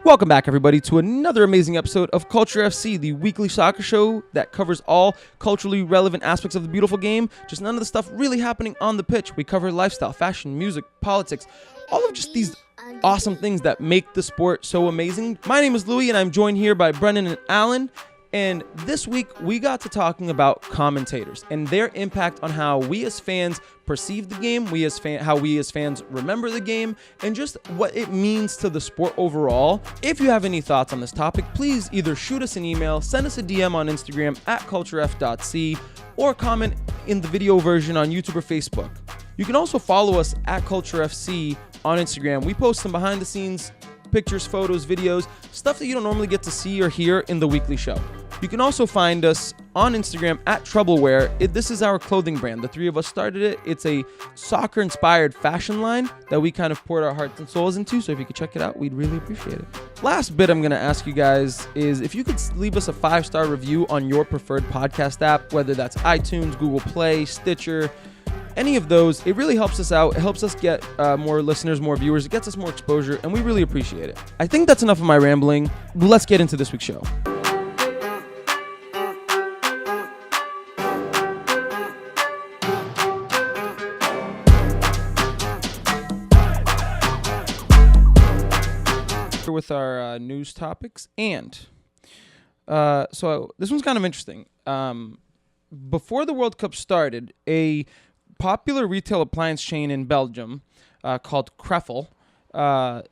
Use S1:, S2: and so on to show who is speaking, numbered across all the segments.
S1: Welcome back, everybody, to another amazing episode of Culture FC, the weekly soccer show that covers all culturally relevant aspects of the beautiful game, just none of the stuff really happening on the pitch. We cover lifestyle, fashion, music, politics, all of just these awesome things that make the sport so amazing. My name is Louis, and I'm joined here by Brendan and Alan. And this week, we got to talking about commentators and their impact on how we as fans perceive the game, how we as fans remember the game, and just what it means to the sport overall. If you have any thoughts on this topic, please either shoot us an email, send us a DM on Instagram at culturef.c, or comment in the video version on YouTube or Facebook. You can also follow us at culturefc on Instagram. We post some behind the scenes pictures, photos, videos, stuff that you don't normally get to see or hear in the weekly show. You can also find us on Instagram at Troubleware. This is our clothing brand. The three of us started it. It's a soccer-inspired fashion line that we kind of poured our hearts and souls into, so if you could check it out, we'd really appreciate it. Last bit I'm going to ask you guys is if you could leave us a 5-star review on your preferred podcast app, whether that's iTunes, Google Play, Stitcher, any of those. It really helps us out. It helps us get more listeners, more viewers. It gets us more exposure, and we really appreciate it. I think that's enough of my rambling. Let's get into this week's show. With our news topics, and so this one's kind of interesting. Before the World Cup started, a popular retail appliance chain in Belgium called Krefel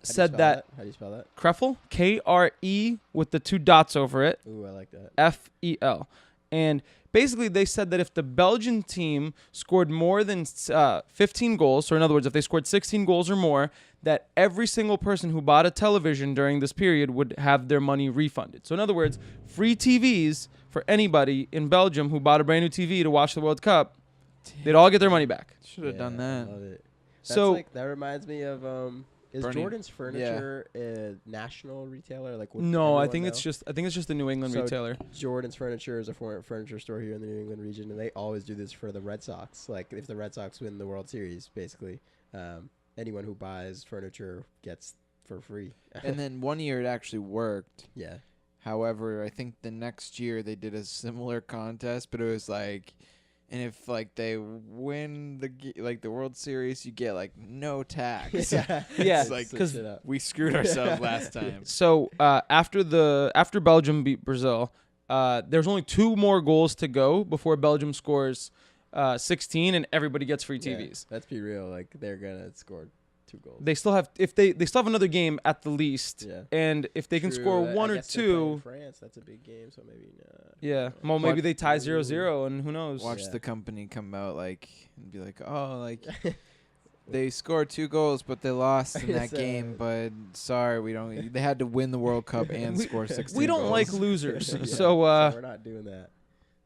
S1: said that...
S2: How do you spell that?
S1: Krefel, K-R-E with the 2 dots over it.
S2: Ooh, I like that.
S1: F-E-L. And basically they said that if the Belgian team scored more than 15 goals, so in other words, if they scored 16 goals or more, that every single person who bought a television during this period would have their money refunded. So in other words, free TVs for anybody in Belgium who bought a brand new TV to watch the World Cup. They'd all get their money back.
S3: Should have done that.
S2: I love it. That reminds me of is
S3: Bernie.
S2: Jordan's Furniture a national retailer?
S1: No, I think it's just the New England retailer.
S2: Jordan's Furniture is a furniture store here in the New England region, and they always do this for the Red Sox. Like if the Red Sox win the World Series, basically, anyone who buys furniture gets for free.
S3: And then one year it actually worked.
S2: Yeah.
S3: However, I think the next year they did a similar contest, but it was like, and if like they win the World Series, you get like no tax.
S1: Yeah,
S3: It's like because we screwed ourselves last time.
S1: So after Belgium beat Brazil, there's only 2 more goals to go before Belgium scores 16 and everybody gets free TVs.
S2: Let's be real, like they're gonna score 2 goals.
S1: They still have they still have another game at the least.
S2: Yeah.
S1: And if they can score 1 or 2,
S2: France, that's a big game, so maybe
S1: yeah. Well, maybe they tie 0-0 and who knows.
S3: Watch the company come out like and be like, "Oh, like they scored 2 goals but they lost in that game, but sorry, we don't they had to win the World Cup and score 16
S1: We don't
S3: goals.
S1: like losers.
S2: Yeah,
S1: so
S2: we're not doing that.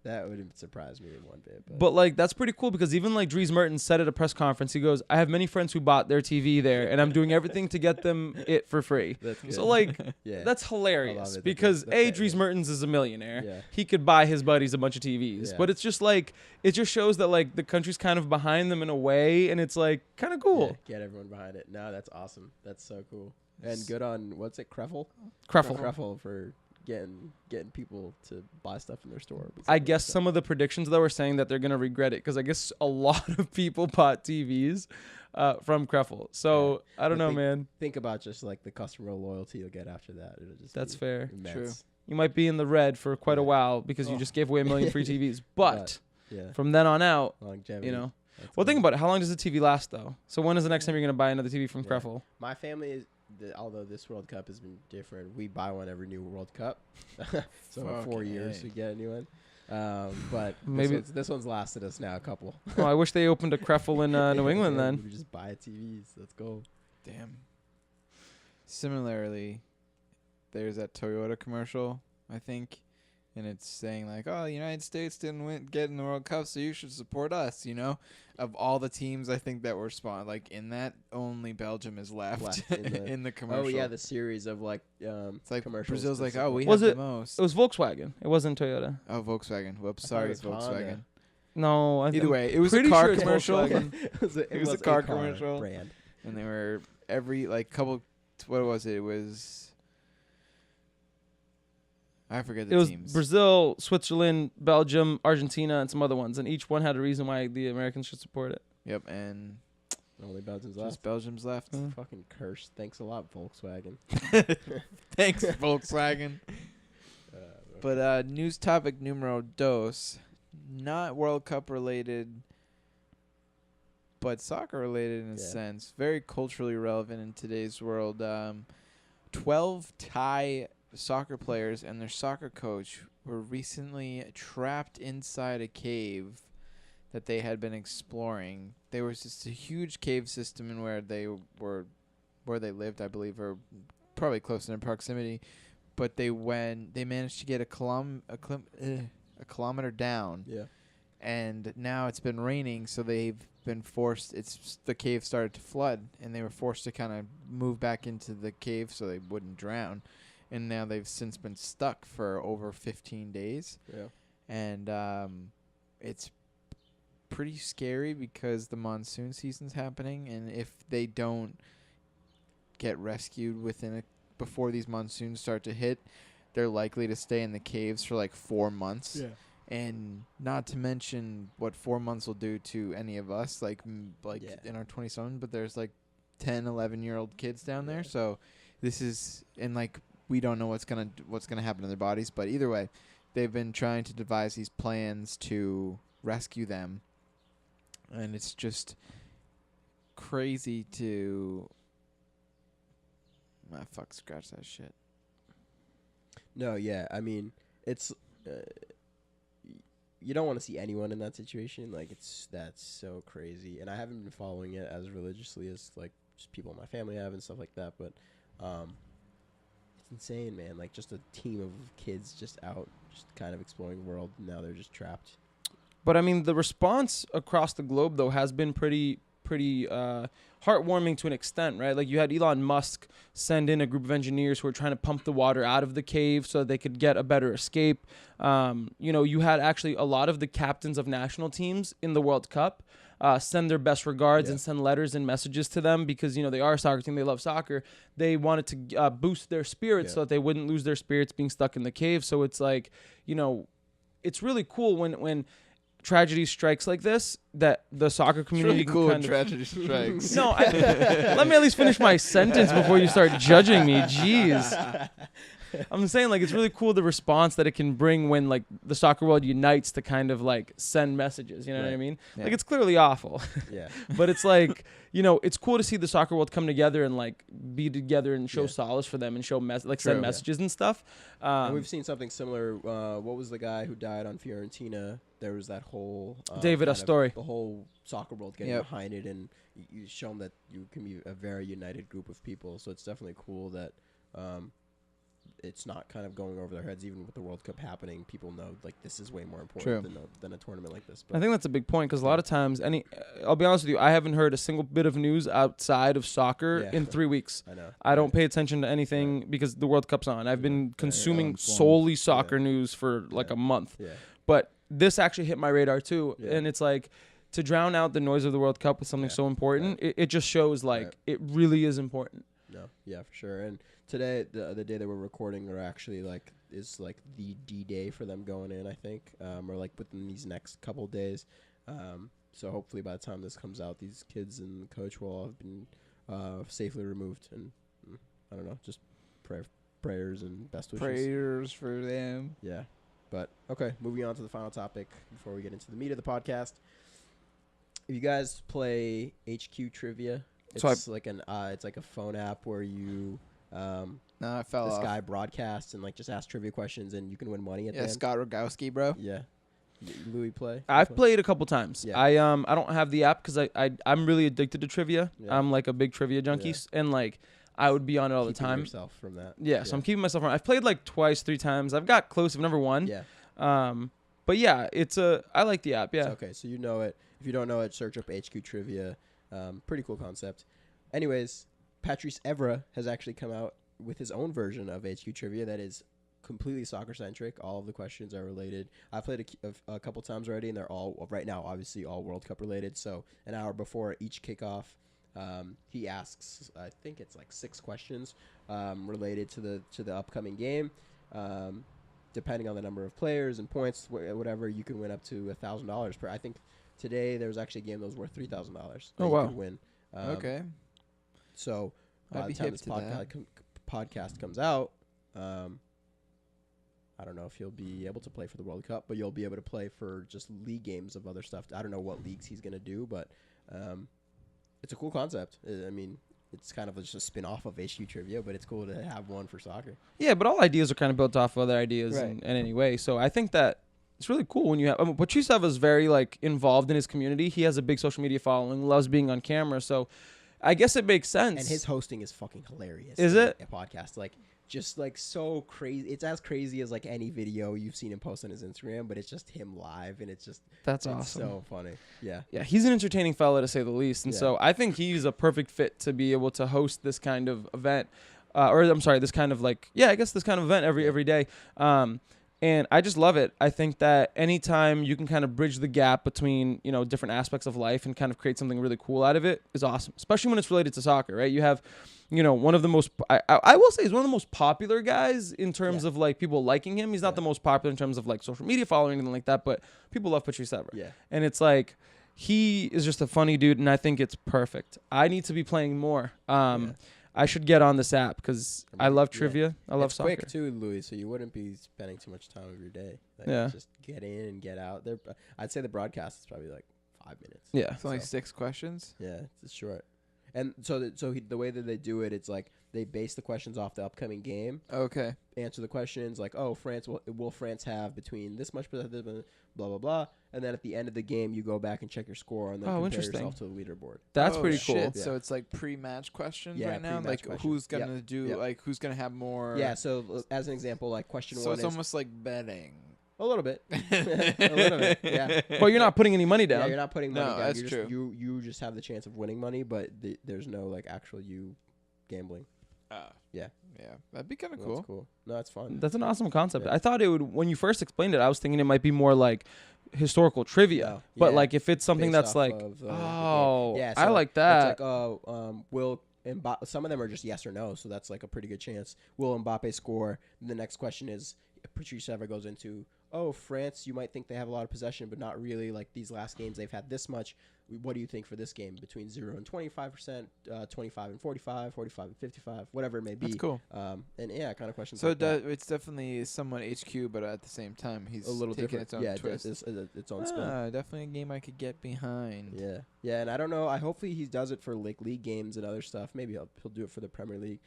S2: That would surprise me in one bit.
S1: But like that's pretty cool because even like Dries Mertens said at a press conference, he goes, "I have many friends who bought their TV there, and I'm doing everything to get them it for free."
S2: That's good.
S1: So like
S2: yeah.
S1: that's hilarious
S2: it.
S1: because Dries Mertens is a millionaire.
S2: Yeah.
S1: He could buy his buddies a bunch of TVs,
S2: Yeah.
S1: but it's just like it just shows that like the country's kind of behind them in a way, and it's like kind of cool.
S2: Yeah, get everyone behind it. No, that's awesome. That's so cool. And good on Krefel for getting people to buy stuff in their store.
S1: I guess some of the predictions though were saying that they're gonna regret it because I guess a lot of people bought TVs from Krefel. So I don't know, man.
S2: Think about just like the customer loyalty you'll get after that. It'll just
S1: That's fair.
S2: immense.
S3: True.
S1: You might be in the red for quite a while because you just gave away 1 million free TVs. But from then on out,
S2: longevity.
S1: you know.
S2: That's
S1: Well,
S2: cool.
S1: think about it. How long does the TV last though? So when is the next time you're gonna buy another TV from
S2: Yeah.
S1: Krefel?
S2: My family is. Although this World Cup has been different, we buy one every new World Cup. So in 4 years we get a new one. But
S1: Maybe
S2: this one's lasted us now a couple.
S1: Well, I wish they opened a Krefel in New England then.
S2: We just buy TVs. Let's go.
S3: Damn. Similarly, there's that Toyota commercial, I think, and it's saying like, "Oh, the United States didn't get in the World Cup, so you should support us." You know, of all the teams, I think that were spawned like in that, only Belgium is left in the commercial.
S2: Oh yeah, the series of like
S3: it's like
S2: commercials.
S3: Brazil's like, "Oh, we
S1: Was
S3: have
S1: it-
S3: the most."
S1: It was Volkswagen. It wasn't Toyota.
S3: Oh, Volkswagen. Whoops,
S2: I thought
S3: sorry,
S2: it was
S3: Volkswagen.
S2: Honda.
S1: No.
S3: Either way, it was a
S1: pretty
S3: car
S1: sure it's
S3: commercial,
S1: Volkswagen.
S2: it
S3: was a car commercial.
S2: brand.
S3: and they were every like couple. What was it? It was I forget
S1: It
S3: the
S1: was
S3: teams.
S1: Brazil, Switzerland, Belgium, Argentina, and some other ones, and each one had a reason why the Americans should support it.
S3: Yep, and
S2: Only Belgium's
S3: just
S2: left.
S3: Belgium's left.
S2: Fucking cursed. Thanks a lot, Volkswagen.
S3: Thanks, Volkswagen. But news topic numero dos, not World Cup related, but soccer related in a sense. Very culturally relevant in today's world. 12 Thai soccer players and their soccer coach were recently trapped inside a cave that they had been exploring. There was just a huge cave system in where they lived, I believe, or probably close in proximity. But they managed to get a kilometer down.
S2: Yeah.
S3: And now it's been raining, so they've been forced. The cave started to flood, and they were forced to kind of move back into the cave so they wouldn't drown. And now they've since been stuck for over 15 days.
S2: Yeah.
S3: And it's pretty scary because the monsoon season's happening, and if they don't get rescued before these monsoons start to hit, they're likely to stay in the caves for like 4 months.
S2: Yeah.
S3: And not to mention what 4 months will do to any of us, in our 20-something, but there's like 10, 11-year-old kids down there. So this is, and like, we don't know what's gonna happen to their bodies. But either way, they've been trying to devise these plans to rescue them. And it's just crazy to... scratch that shit.
S2: No, yeah. I mean, it's... you don't want to see anyone in that situation. Like, that's so crazy. And I haven't been following it as religiously as, like, just people in my family have and stuff like that. But it's insane, man. Like, just a team of kids just out, just kind of exploring the world. And now they're just trapped.
S1: But, I mean, the response across the globe, though, has been pretty heartwarming to an extent, right? Like, you had Elon Musk send in a group of engineers who were trying to pump the water out of the cave so that they could get a better escape. You had actually a lot of the captains of national teams in the World Cup send their best regards and send letters and messages to them because, they are a soccer team. They love soccer. They wanted to boost their spirits so that they wouldn't lose their spirits being stuck in the cave. So it's like, it's really cool when tragedy strikes like this that the soccer community
S3: It's really cool
S1: can
S3: when tragedy strikes.
S1: No, let me at least finish my sentence before you start judging me. Jeez. I'm saying, like, it's really cool the response that it can bring when, like, the soccer world unites to kind of, like, send messages. You know what I mean?
S3: Yeah.
S1: Like, it's clearly awful.
S2: Yeah.
S1: But it's like, it's cool to see the soccer world come together and, like, be together and show solace for them and show send messages and stuff.
S2: And we've seen something similar. What was the guy who died on Fiorentina? There was that whole
S1: David Astori.
S2: The whole soccer world getting behind it, and you show them that you can be a very united group of people. So it's definitely cool that it's not kind of going over their heads. Even with the World Cup happening, people know, like, this is way more important than a tournament like this. But
S1: I think that's a big point because a lot of times, I'll be honest with you, I haven't heard a single bit of news outside of soccer in 3 weeks.
S2: I know.
S1: I don't pay attention to anything because the World Cup's on. I've been consuming solely soccer news for like a month. Yeah. But this actually hit my radar too. Yeah. And it's like, to drown out the noise of the World Cup with something so important, it just shows, like, it really is important.
S2: No, yeah, for sure. And today, the day that we're recording, is the D-Day for them going in, I think, or like within these next couple of days. So hopefully by the time this comes out, these kids and the coach will all have been safely removed. And I don't know, just prayers and best wishes.
S3: Prayers for them.
S2: Yeah. But, okay, moving on to the final topic before we get into the meat of the podcast. If you guys play HQ Trivia, it's like a phone app where you
S3: I fell off.
S2: guy broadcasts and, like, just ask trivia questions and you can win money at the end.
S3: Scott Rogowski, bro.
S2: Yeah. Louis play?
S1: I've played a couple times.
S2: Yeah.
S1: I don't have the app because I'm really addicted to trivia.
S2: Yeah.
S1: I'm like a big trivia junkie and like I would be on it all the time.
S2: Yourself from that.
S1: Yeah, so I'm keeping myself from. I've played like twice, 3 times. I've got close. I've never won.
S2: Yeah.
S1: But yeah, I like the app. Yeah.
S2: It's okay, so you know it. If you don't know it, search up HQ Trivia. Pretty cool concept. Anyways, Patrice Evra has actually come out with his own version of HQ Trivia that is completely soccer-centric. All of the questions are related. I've played a couple times already, and they're all, right now, obviously all World Cup related. So an hour before each kickoff, he asks, I think it's like 6 questions related to the upcoming game. depending on the number of players and points, whatever, you can win up to $1,000 per. I think today there was actually a game that was worth $3,000.
S1: Oh, wow.
S2: You could win.
S3: Okay.
S2: So
S3: I'd
S2: by
S3: be
S2: the time
S3: hip
S2: this
S3: to that.
S2: podcast comes out, I don't know if he'll be able to play for the World Cup, but you'll be able to play for just league games of other stuff. I don't know what leagues he's going to do, but it's a cool concept. I mean, it's kind of just a spin-off of HQ Trivia, but it's cool to have one for soccer.
S1: Yeah, but all ideas are kind of built off of other ideas
S2: Right.
S1: in any way. So I think that it's really cool when you have. Patricev is very like involved in his community. He has a big social media following, loves being on camera. So I guess it makes sense.
S2: And his hosting is fucking hilarious.
S1: Is it?
S2: A podcast, like, just like so crazy. It's as crazy as like any video you've seen him post on his Instagram, but it's just him live, and it's
S1: That's
S2: it's
S1: awesome.
S2: so funny. Yeah.
S1: Yeah, he's an entertaining fella to say the least, and
S2: Yeah.
S1: so I think he's a perfect fit to be able to host this kind of event, this kind of like, I guess this kind of event every day. And I just love it. I think that anytime you can kind of bridge the gap between, different aspects of life and kind of create something really cool out of it is awesome, especially when it's related to soccer, right? You have, one of the most, I will say he's one of the most popular guys in terms of like people liking him. He's not the most popular in terms of like social media following or anything like that, but people love Patrice Evra.
S2: Yeah.
S1: And it's like, he is just a funny dude, and I think it's perfect. I need to be playing more. I should get on this app because I love trivia. I love
S2: it's
S1: soccer.
S2: quick too, Louis, so you wouldn't be spending too much time of your day. Like,
S1: Yeah.
S2: Just get in and get out. There, I'd say the broadcast is probably like 5 minutes.
S1: Yeah.
S3: It's only
S2: So-
S3: 6 questions.
S2: Yeah, it's short. And so the way that they do it, it's like they base the questions off the upcoming game.
S3: Okay.
S2: Answer the questions like, oh, France will France have between this much blah blah blah, and then at the end of the game you go back and check your score and then compare
S1: interesting.
S2: yourself to the leaderboard.
S1: That's
S3: Oh,
S1: pretty
S3: shit.
S1: cool.
S3: So it's like pre-match questions
S2: Yeah,
S3: right now.
S2: pre-match
S3: Like
S2: questions.
S3: who's gonna
S2: Yep.
S3: do?
S2: Yep.
S3: Like who's gonna have more?
S2: Yeah. So as an example, like question
S3: So
S2: one
S3: it's
S2: is
S3: almost like betting.
S2: a little bit, a little bit. Yeah.
S1: But you're not putting any money
S2: Yeah,
S1: down.
S2: you're not putting money
S3: No,
S2: down.
S3: that's
S2: You're
S3: true.
S2: Just, you just have the chance of winning money, but there's no like actual you gambling. Yeah.
S3: Yeah. That'd be kind of
S2: So
S3: cool.
S2: That's cool. No, that's fun.
S1: That's an awesome concept.
S2: Yeah.
S1: I thought it would, when you first explained it, I was thinking it might be more like historical trivia.
S2: No,
S1: But
S2: yeah,
S1: like if it's something
S2: based
S1: that's
S2: off
S1: like,
S2: of, the game.
S1: oh,
S2: Yeah,
S1: I
S2: so
S1: like that.
S2: It's like, will Mbappe, some of them are just yes or no, so that's like a pretty good chance. Will Mbappe score? The next question is, Patrice Evra goes into, France, you might think they have a lot of possession, but not really. Like these last games, they've had this much. What do you think for this game? Between 0 and 25%, 25 and 45, 45 and 55, whatever it may be.
S3: That's cool.
S2: And yeah, kind of questions.
S3: So
S2: like that.
S3: it's definitely somewhat HQ, but at the same time, he's
S2: A little
S3: taking
S2: different.
S3: its own
S2: Yeah,
S3: twist.
S2: its own spin.
S3: Definitely a game I could get behind.
S2: Yeah, yeah, and I don't know. I hopefully he does it for like league games and other stuff. Maybe he'll do it for the Premier League.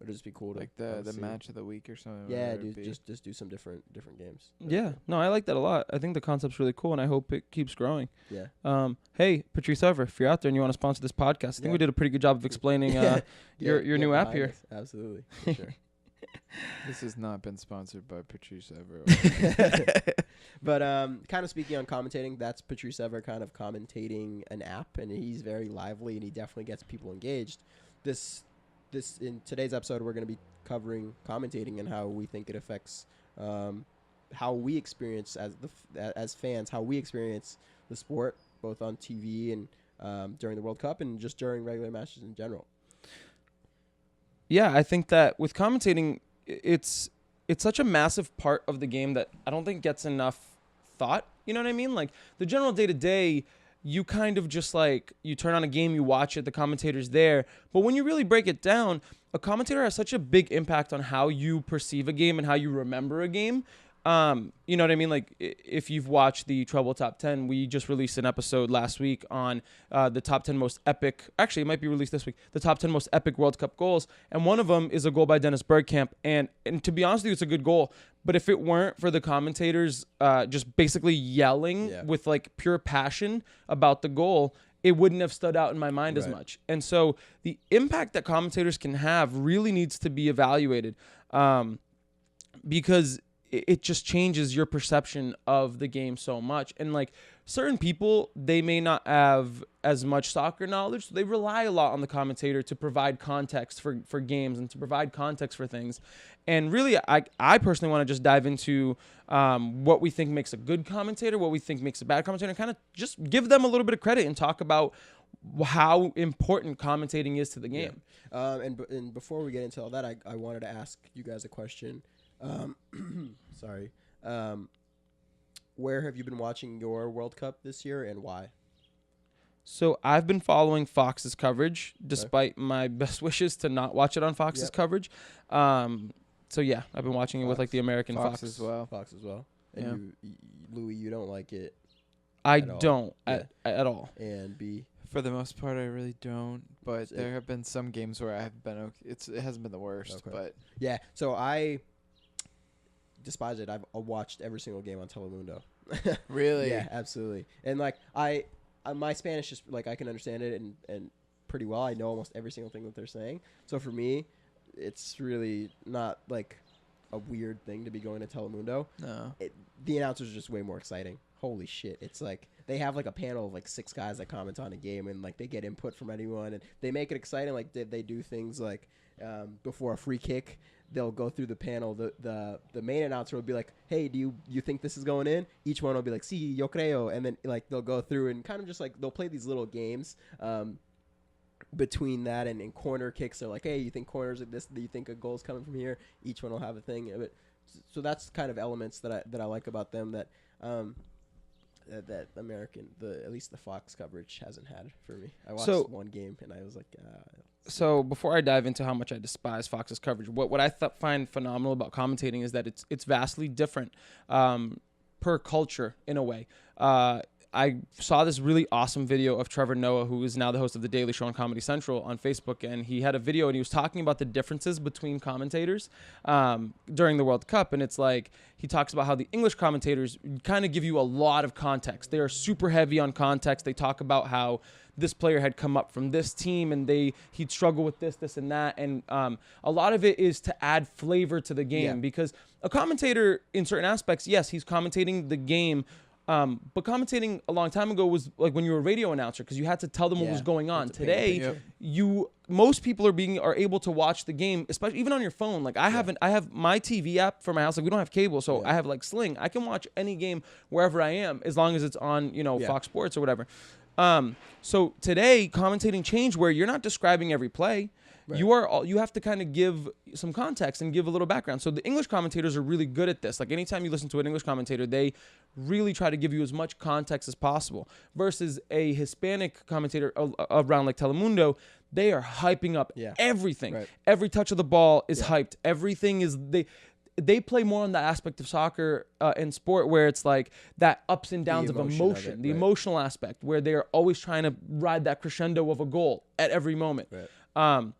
S2: It'd just be cool to
S3: Like the
S2: see.
S3: match of the week or something.
S2: Yeah,
S3: whatever it
S2: dude,
S3: be.
S2: just do some different games.
S1: Yeah. No, I like that a lot. I think the concept's really cool, and I hope it keeps growing.
S2: Yeah.
S1: Hey, Patrice Evra, if you're out there and you want to sponsor this podcast, I think
S2: Yeah.
S1: we did a pretty good job of explaining your new app
S2: behind
S1: here.
S2: us. Absolutely, for sure.
S3: This has not been sponsored by Patrice Evra.
S2: But kind of speaking on commentating, that's Patrice Evra kind of commentating an app, and he's very lively, and he definitely gets people engaged. This in today's episode, we're going to be covering commentating and how we think it affects how we experience as fans, how we experience the sport, both on TV and during the World Cup and just during regular matches in general.
S1: Yeah, I think that with commentating, it's such a massive part of the game that I don't think gets enough thought. You know what I mean? Like the general day-to-day, you kind of just like, you turn on a game, you watch it, the commentator's there. But when you really break it down, a commentator has such a big impact on how you perceive a game and how you remember a game. You know what I mean? Like if you've watched the Treble Top 10, we just released an episode last week on the top 10 most epic, actually it might be released this week, the top 10 most epic World Cup goals. And one of them is a goal by Dennis Bergkamp. And to be honest with you, it's a good goal. But if it weren't for the commentators just basically yelling with like pure passion about the goal, it wouldn't have stood out in my mind as much. And so the impact that commentators can have really needs to be evaluated because it just changes your perception of the game so much. And like certain people, they may not have as much soccer knowledge, so they rely a lot on the commentator to provide context for games and to provide context for things. And really, I personally want to just dive into what we think makes a good commentator, what we think makes a bad commentator, and kind of just give them a little bit of credit and talk about how important commentating is to the game.
S2: And before we get into all that, I wanted to ask you guys a question. Sorry. Where have you been watching your World Cup this year, and why?
S1: So I've been following Fox's coverage, despite my best wishes to not watch it on Fox's coverage. So yeah, I've been watching it with like the American Fox
S3: as well.
S2: Fox as well. And Louis, you don't like it.
S1: I don't at all.
S2: And B.
S3: For the most part, I really don't. But there have been some games where I've been okay. It hasn't been the worst, but
S2: yeah. So I despise it. I've watched every single game on Telemundo.
S3: Really?
S2: Yeah, absolutely. And like my Spanish is like I can understand it and pretty well. I know almost every single thing that they're saying. So for me, it's really not like a weird thing to be going to Telemundo.
S3: No.
S2: The announcers are just way more exciting. Holy shit. It's like they have like a panel of like 6 guys that comment on a game, and like they get input from anyone, and they make it exciting. Like they do things like before a free kick, they'll go through the panel. The main announcer will be like, hey, do you think this is going in? Each one will be like, sí, yo creo. And then like they'll go through and kind of just like they'll play these little games between that and corner kicks. They're like, hey, you think corners like this? Do you think a goal's coming from here? Each one will have a thing. But so that's kind of elements that I like about them that that American, at least the Fox coverage hasn't had for me. I watched one game and I was like,
S1: So before I dive into how much I despise Fox's coverage, what I find phenomenal about commentating is that it's vastly different per culture in a way. I saw this really awesome video of Trevor Noah, who is now the host of The Daily Show on Comedy Central on Facebook, and he had a video and he was talking about the differences between commentators during the World Cup. And it's like he talks about how the English commentators kind of give you a lot of context. They are super heavy on context. They talk about how this player had come up from this team and he'd struggle with this and that. And a lot of it is to add flavor to the game because a commentator in certain aspects, yes, he's commentating the game. But commentating a long time ago was like when you were a radio announcer because you had to tell them what was going on. Today, most people are able to watch the game, especially even on your phone. Like I have my TV app for my house. Like we don't have cable, so I have like Sling. I can watch any game wherever I am as long as it's on Fox Sports or whatever. So today, commentating changed where you're not describing every play. Right. You have to kind of give some context and give a little background. So the English commentators are really good at this. Like anytime you listen to an English commentator, they really try to give you as much context as possible. Versus a Hispanic commentator around like Telemundo, they are hyping up everything. Right. Every touch of the ball is hyped. Everything is they play more on the aspect of soccer and sport where it's like that ups and downs of emotion, the emotional aspect where they're always trying to ride that crescendo of a goal at every moment. Right.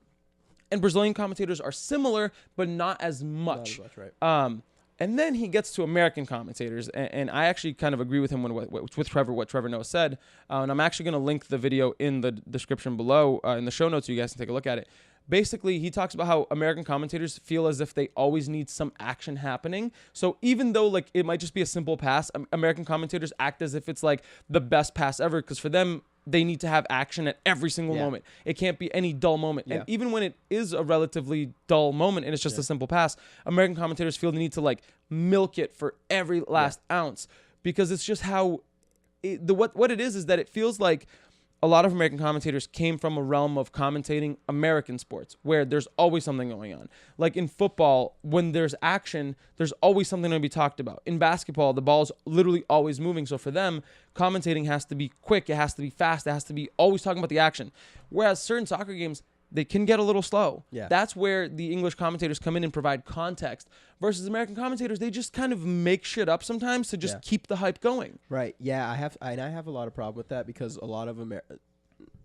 S1: And Brazilian commentators are similar, but not as much. Right. And then he gets to American commentators, and I actually kind of agree with him with Trevor, what Trevor Noah said. And I'm actually going to link the video in the description below in the show notes so you guys can take a look at it. Basically, he talks about how American commentators feel as if they always need some action happening. So even though like it might just be a simple pass, American commentators act as if it's like the best pass ever because for them, they need to have action at every single moment. It can't be any dull moment. And even when it is a relatively dull moment and it's just a simple pass, American commentators feel the need to like milk it for every last ounce because it's just how what it is that it feels like a lot of American commentators came from a realm of commentating American sports where there's always something going on. Like in football, when there's action, there's always something to be talked about. In basketball, the ball's literally always moving. So for them, commentating has to be quick. It has to be fast. It has to be always talking about the action. Whereas certain soccer games, they can get a little slow. Yeah. That's where the English commentators come in and provide context versus American commentators. They just kind of make shit up sometimes to just keep the hype going.
S2: Right. Yeah. I have a lot of problem with that because a lot of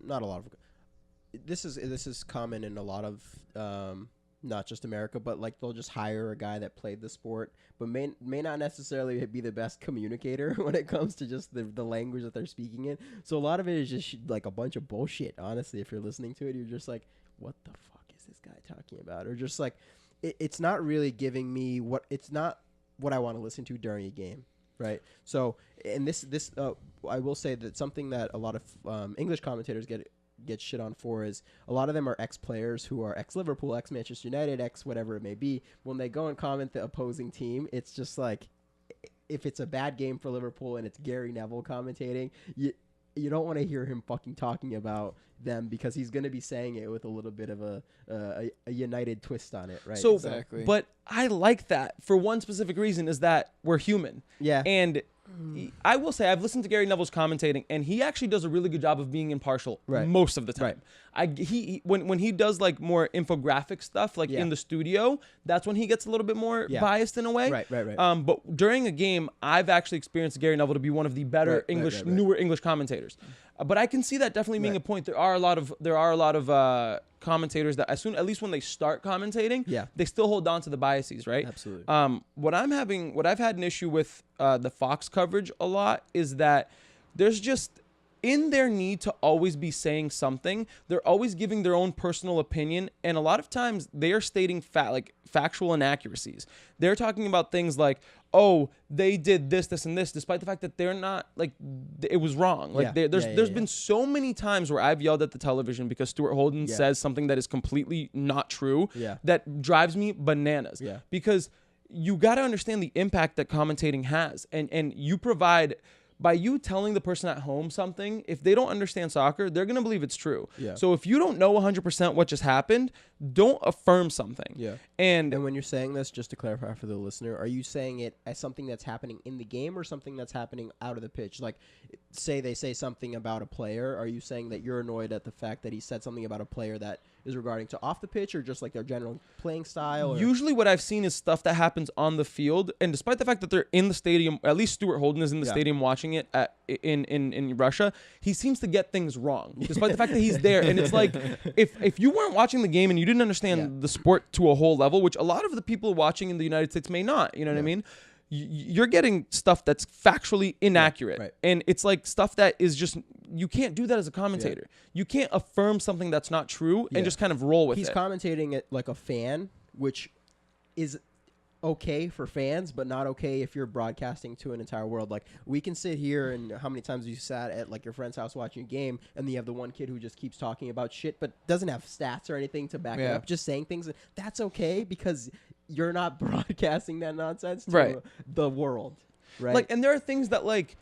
S2: not a lot of this is common in a lot of not just America, but like they'll just hire a guy that played the sport, but may not necessarily be the best communicator when it comes to just the language that they're speaking in. So a lot of it is just like a bunch of bullshit. Honestly, if you're listening to it, you're just like, what the fuck is this guy talking about? Or just like, it's not really giving me it's not what I want to listen to during a game. Right. So, and this I will say that something that a lot of English commentators get shit on for is a lot of them are ex-players who are ex-Liverpool, ex-Manchester United, ex-whatever it may be. When they go and comment the opposing team, it's just like if it's a bad game for Liverpool and it's Gary Neville commentating, you don't want to hear him fucking talking about them because he's going to be saying it with a little bit of a United twist on it, right?
S1: So,
S3: Exactly.
S1: but I like that for one specific reason is that we're human.
S2: Yeah.
S1: And I will say I've listened to Gary Neville's commentating, and he actually does a really good job of being impartial most of the time. When he does like more infographic stuff, like in the studio, that's when he gets a little bit more biased in a way.
S2: Right.
S1: But during a game, I've actually experienced Gary Neville to be one of the better newer English commentators. But I can see that definitely being a point. There are a lot of commentators that at least when they start commentating, they still hold on to the biases, right?
S2: Absolutely.
S1: What I've had an issue with the Fox coverage a lot is that there's just in their need to always be saying something, they're always giving their own personal opinion, and a lot of times they are stating factual inaccuracies. They're talking about things like, oh, they did this, and this, despite the fact that they're not, like, it was wrong. Like, there's been so many times where I've yelled at the television because Stuart Holden says something that is completely not true that drives me bananas. Yeah. Because you got to understand the impact that commentating has, and you provide... By you telling the person at home something, if they don't understand soccer, they're going to believe it's true. Yeah. So if you don't know 100% what just happened, don't affirm something. Yeah. And
S2: when you're saying this, just to clarify for the listener, are you saying it as something that's happening in the game or something that's happening out of the pitch? Like, say they say something about a player. Are you saying that you're annoyed at the fact that he said something about a player that is regarding to off the pitch or just like their general playing style? Or?
S1: Usually what I've seen is stuff that happens on the field. And despite the fact that they're in the stadium, at least Stuart Holden is in the stadium watching it in Russia, he seems to get things wrong, despite the fact that he's there. And it's like, if you weren't watching the game and you didn't understand the sport to a whole level, which a lot of the people watching in the United States may not, you know what I mean? You're getting stuff that's factually inaccurate. Right. And it's like stuff that is just, you can't do that as a commentator. Yeah. You can't affirm something that's not true and just kind of roll with it.
S2: He's commentating it like a fan, which is okay for fans, but not okay if you're broadcasting to an entire world. Like, we can sit here, and how many times you sat at like your friend's house watching a game, and you have the one kid who just keeps talking about shit but doesn't have stats or anything to back it up, just saying things. That's okay because you're not broadcasting that nonsense to the world, right?
S1: Like, and there are things that, like,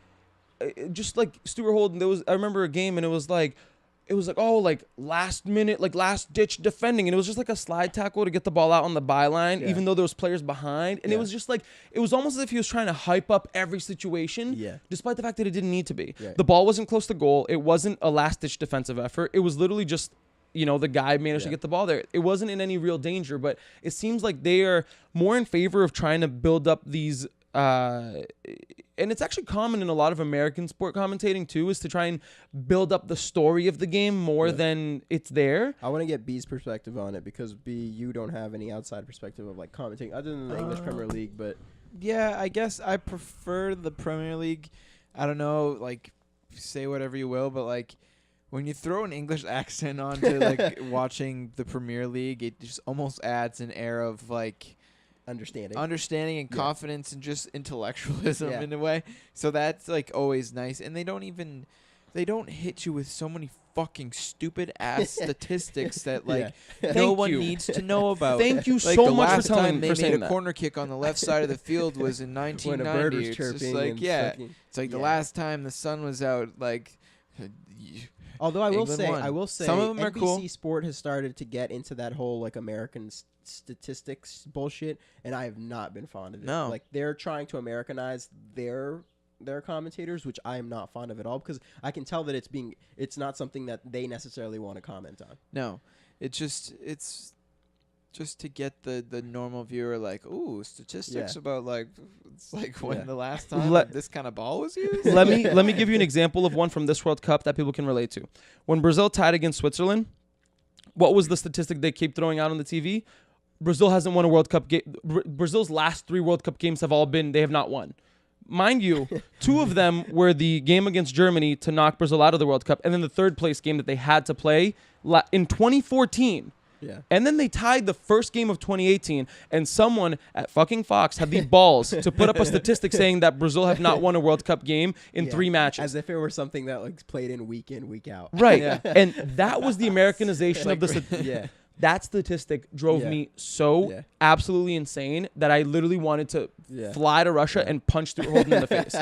S1: just like Stuart Holden, I remember a game and it was like, oh, like last minute, like last ditch defending. And it was just like a slide tackle to get the ball out on the byline, even though there was players behind. And it was just like, it was almost as if he was trying to hype up every situation, despite the fact that it didn't need to be. Right. The ball wasn't close to goal. It wasn't a last ditch defensive effort. It was literally just, you know, the guy managed to get the ball there. It wasn't in any real danger, but it seems like they are more in favor of trying to build up these, and it's actually common in a lot of American sport commentating too, is to try and build up the story of the game more than it's there.
S2: I want to get B's perspective on it because B, you don't have any outside perspective of like commentating other than the English Premier League, but
S3: yeah, I guess I prefer the Premier League. I don't know, like, say whatever you will, but like when you throw an English accent onto like watching the Premier League, it just almost adds an air of like understanding and confidence and just intellectualism in a way. So that's like always nice. And they don't hit you with so many fucking stupid ass statistics that like no one needs to know about.
S1: Thank you
S3: like
S1: so
S3: the
S1: much
S3: last
S1: for
S3: time
S1: they
S3: made
S1: that.
S3: A corner kick on the left side of the field was in 1990.
S2: When a bird was
S3: it's
S2: chirping
S3: just like
S2: and
S3: it's like the last time the sun was out. Like,
S2: although I will say,
S3: some of them
S2: NBC
S3: are cool.
S2: Sport has started to get into that whole like American statistics bullshit, and I have not been fond of it.
S3: No,
S2: like they're trying to Americanize their commentators, which I am not fond of at all because I can tell that it's not something that they necessarily want to comment on.
S3: No, it's just to get the normal viewer like, ooh, statistics about like it's like when the last time this kind of ball was used.
S1: Let me give you an example of one from this World Cup that people can relate to. When Brazil tied against Switzerland, what was the statistic they keep throwing out on the TV? Brazil hasn't won a World Cup game. Brazil's last 3 World Cup games they have not won. Mind you, 2 of them were the game against Germany to knock Brazil out of the World Cup, and then the third place game that they had to play in 2014. Yeah. And then they tied the first game of 2018, and someone at fucking Fox had the balls to put up a statistic saying that Brazil have not won a World Cup game in 3 matches.
S2: As if it were something that like played in, week out.
S1: Right. And that was the Americanization of the that statistic drove me so absolutely insane that I literally wanted to fly to Russia and punch Stuart Holden in the face.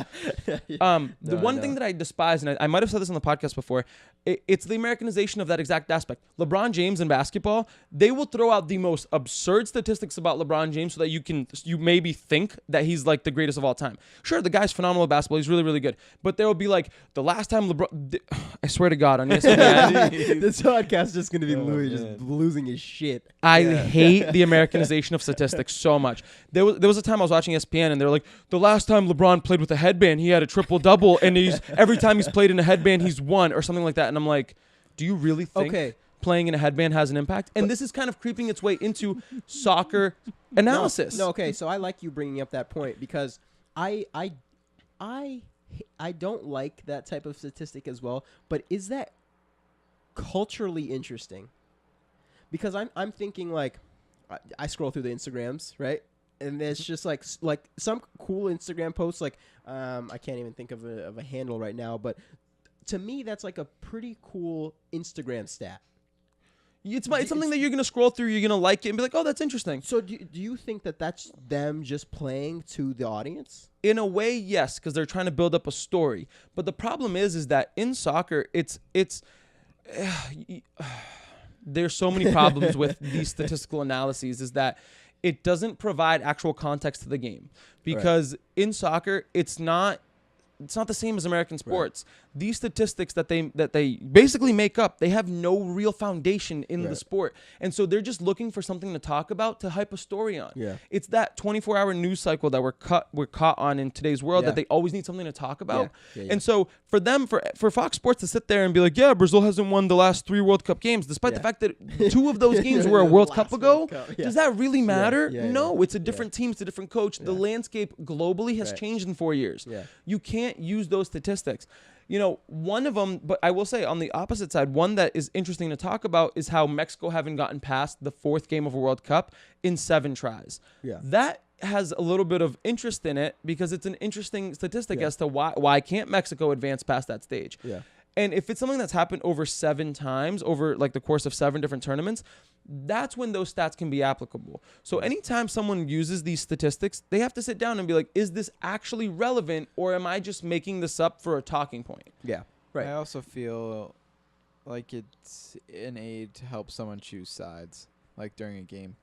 S1: The one
S2: know.
S1: thing that I despise, and I might have said this on the podcast before, it's the Americanization of that exact aspect. LeBron James in basketball, they will throw out the most absurd statistics about LeBron James so that you maybe think that he's like the greatest of all time. Sure, the guy's phenomenal at basketball. He's really, really good. But there will be like, the last time LeBron... I swear to God, on ESPN...
S2: This podcast is just going to be Louis just losing his shit.
S1: I hate the Americanization of statistics so much. There was a time I was watching ESPN and they're like, the last time LeBron played with a headband, he had a triple-double, and every time he's played in a headband, he's won, or something like that. And I'm like, do you really think playing in a headband has an impact? And this is kind of creeping its way into soccer analysis.
S2: No, okay, so I like you bringing up that point because I don't like that type of statistic as well, but is that culturally interesting? Because I'm thinking like, I scroll through the Instagrams, right? And there's just like some cool Instagram posts, like I can't even think of a handle right now, but to me that's like a pretty cool Instagram stat.
S1: It's something that you're gonna scroll through, you're gonna like it and be like, oh, that's interesting.
S2: So do you think that that's them just playing to the audience?
S1: In a way, yes, because they're trying to build up a story. But the problem is that in soccer, it's there's so many problems with these statistical analyses. Is that it doesn't provide actual context to the game, because in soccer, it's not the same as American sports. Right. These statistics that they basically make up, they have no real foundation in the sport. And so they're just looking for something to talk about, to hype a story on. Yeah. It's that 24-hour news cycle that we're caught on in today's world, that they always need something to talk about. And so for them, for Fox Sports to sit there and be like, yeah, Brazil hasn't won the last 3 World Cup games, despite the fact that 2 of those games were a World Cup ago, does that really matter? No, it's a different team, it's a different coach. The landscape globally has changed in 4 years. You can't use those statistics. You know, one of them, but I will say on the opposite side, one that is interesting to talk about is how Mexico haven't gotten past the 4th game of a World Cup in 7 tries. Yeah. That has a little bit of interest in it because it's an interesting statistic as to why can't Mexico advance past that stage. Yeah. And if it's something that's happened over 7 times, over like the course of 7 different tournaments, that's when those stats can be applicable. So anytime someone uses these statistics, they have to sit down and be like, is this actually relevant, or am I just making this up for a talking point?
S2: Yeah, right.
S3: I also feel like it's an aid to help someone choose sides, like during a game.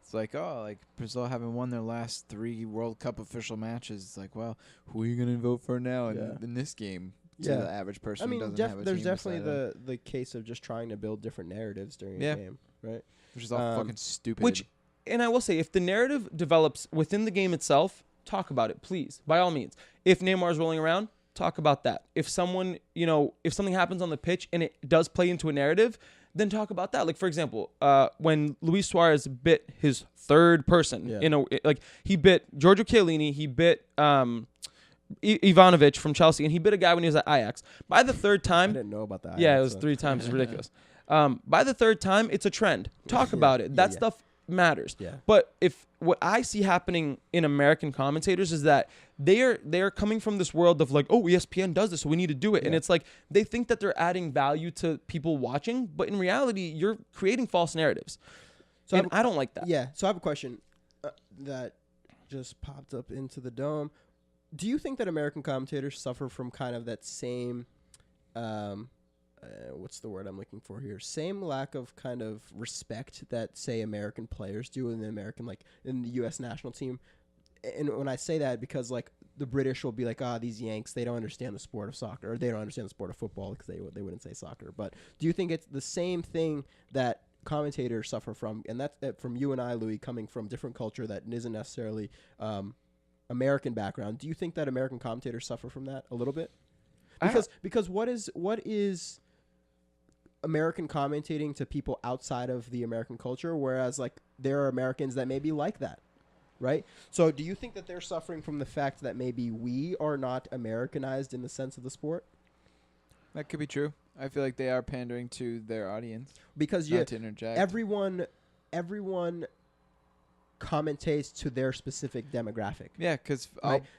S3: It's like, oh, like Brazil haven't won their last 3 World Cup official matches. It's like, well, who are you going to vote for now in this game? To the average person who doesn't have a
S2: there's
S3: team
S2: definitely the case of just trying to build different narratives during a game, right?
S3: Which is all fucking stupid.
S1: And I will say, if the narrative develops within the game itself, talk about it, please, by all means. If Neymar's rolling around, talk about that. If someone, if something happens on the pitch and it does play into a narrative, then talk about that. Like, for example, when Luis Suarez bit his 3rd person, he bit Giorgio Chiellini, he bit Ivanovic from Chelsea, and he bit a guy when he was at Ajax. By the 3rd time...
S2: I didn't know about that.
S1: Yeah, it was 3 times. It's ridiculous. By the 3rd time, it's a trend. Talk about it. That stuff matters. Yeah. But what I see happening in American commentators is that they are coming from this world of like, oh, ESPN does this, so we need to do it. And it's like they think that they're adding value to people watching, but in reality, you're creating false narratives. So I don't like that.
S2: Yeah. So I have a question that just popped up into the dome. Do you think that American commentators suffer from kind of that same, what's the word I'm looking for here? Same lack of kind of respect that, say, American players do in in the U.S. national team? And when I say that, because like the British will be like, these Yanks, they don't understand the sport of soccer, or they don't understand the sport of football, because they wouldn't say soccer. But do you think it's the same thing that commentators suffer from? And that's from you and I, Louis, coming from different culture that isn't necessarily American background. Do you think that American commentators suffer from that a little bit? Because what is American commentating to people outside of the American culture, whereas like there are Americans that maybe like that, right? So do you think that they're suffering from the fact that maybe we are not Americanized in the sense of the sport?
S3: That could be true. I feel like they are pandering to their audience.
S2: Because
S3: not to interject.
S2: Everyone commentates to their specific demographic.
S3: Yeah, because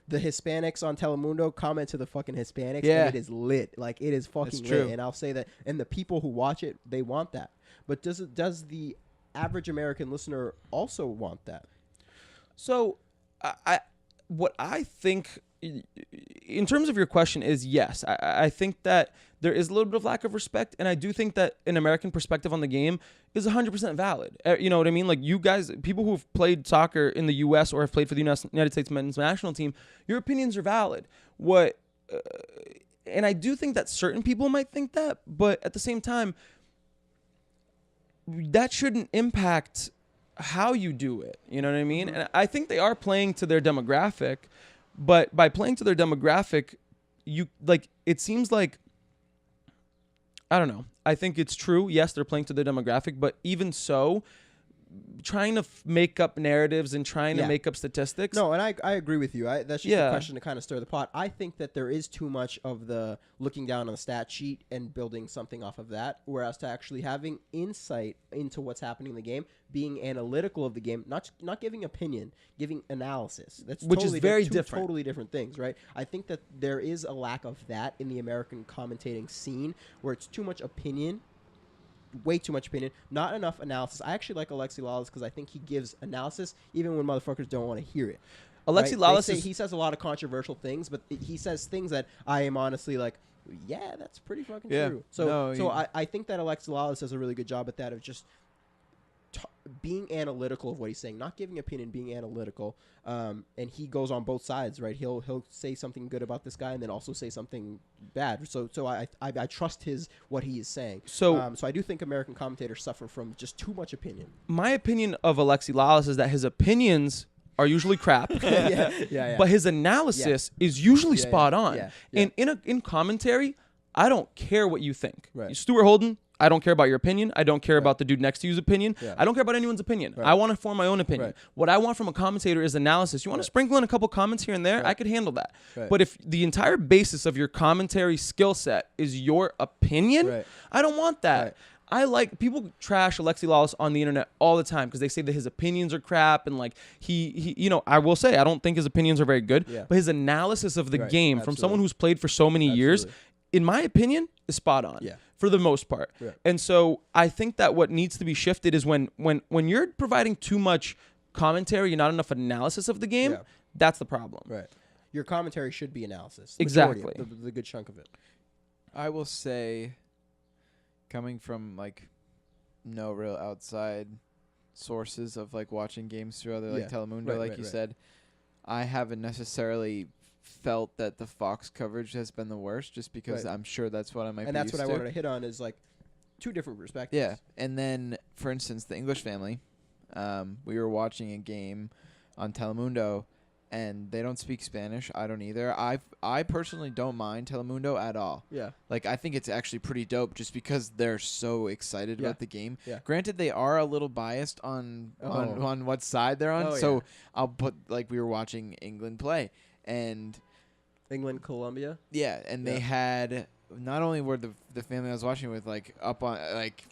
S2: the Hispanics on Telemundo comment to the fucking Hispanics, and it is lit. Like, it is fucking lit. And I'll say that, and the people who watch it, they want that. But does the average American listener also want that?
S1: So, what I think, in terms of your question, is yes. I think that there is a little bit of lack of respect, and I do think that an American perspective on the game is 100% valid. You know what I mean? Like, you guys, people who've played soccer in the U.S. or have played for the United States men's national team, your opinions are valid. And I do think that certain people might think that, but at the same time, that shouldn't impact how you do it. You know what I mean? And I think they are playing to their demographic, but by playing to their demographic, it seems like, I don't know. I think it's true. Yes, they're playing to their demographic, but even so, trying to make up narratives and trying to make up statistics.
S2: No, and I agree with you. That's just a question to kind of stir the pot. I think that there is too much of the looking down on the stat sheet and building something off of that, whereas to actually having insight into what's happening in the game, being analytical of the game, not giving opinion, giving analysis.
S1: Which is very different.
S2: Totally different things, right? I think that there is a lack of that in the American commentating scene, where it's too much opinion. Way too much opinion, not enough analysis. I actually like Alexi Lalas because I think he gives analysis even when motherfuckers don't want to hear it.
S1: Alexi Lalas
S2: he says a lot of controversial things, but he says things that I am honestly like, yeah, that's pretty fucking true. So I think that Alexi Lalas does a really good job at that, of just being analytical of what he's saying, not giving opinion, being analytical. And he goes on both sides, right? He'll say something good about this guy and then also say something bad. So I trust what he is saying. So I do think American commentators suffer from just too much opinion.
S1: My opinion of Alexi Lalas is that his opinions are usually crap, but his analysis is usually spot on. And in commentary, I don't care what you think.
S2: Right.
S1: Stuart Holden, I don't care about your opinion. I don't care about the dude next to you's opinion. I don't care about anyone's opinion. I want to form my own opinion. What I want from a commentator is analysis. You want to sprinkle in a couple comments here and there? I could handle that. But if the entire basis of your commentary skill set is your opinion, I don't want that. I like, people trash Alexi Lalas on the internet all the time because they say that his opinions are crap, and like he you know, I will say I don't think his opinions are very good, but his analysis of the game from someone who's played for so many years, in my opinion, is spot on. For the most part. And so I think that what needs to be shifted is when you're providing too much commentary and not enough analysis of the game, that's the problem.
S2: Your commentary should be analysis.
S1: Exactly.
S2: The good chunk of it.
S3: I will say, coming from like no real outside sources of like watching games through other like Telemundo, like you said, I haven't necessarily felt that the Fox coverage has been the worst, just because I'm sure that's what I might be used to.
S2: And that's what I wanted to hit on, is like two different perspectives.
S3: Yeah. And then, for instance, the English family, we were watching a game on Telemundo, and they don't speak Spanish. I don't either. I personally don't mind Telemundo at all. Like, I think it's actually pretty dope just because they're so excited about the game. Granted, they are a little biased on what side they're on. I'll put, like, we were watching England play. And
S2: England, Colombia.
S3: And they had, not only were the family I was watching with like up on like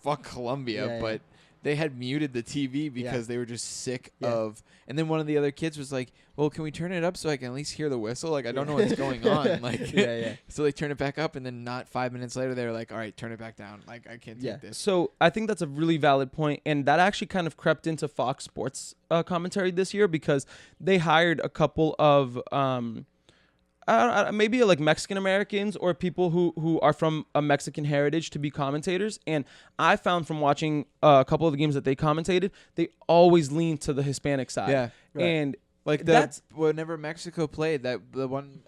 S3: fuck Colombia, but they had muted the TV because they were just sick of. And then one of the other kids was like, "Well, can we turn it up so I can at least hear the whistle? Like I don't know what's going on." Like So they turned it back up, and then not 5 minutes later they were like, "All right, turn it back down. Like I can't take this."
S1: So I think that's a really valid point, and that actually kind of crept into Fox Sports commentary this year, because they hired a couple of maybe like Mexican Americans or people who are from a Mexican heritage to be commentators. And I found from watching a couple of the games that they commentated, they always lean to the Hispanic side. And
S3: like that's whenever Mexico played, the one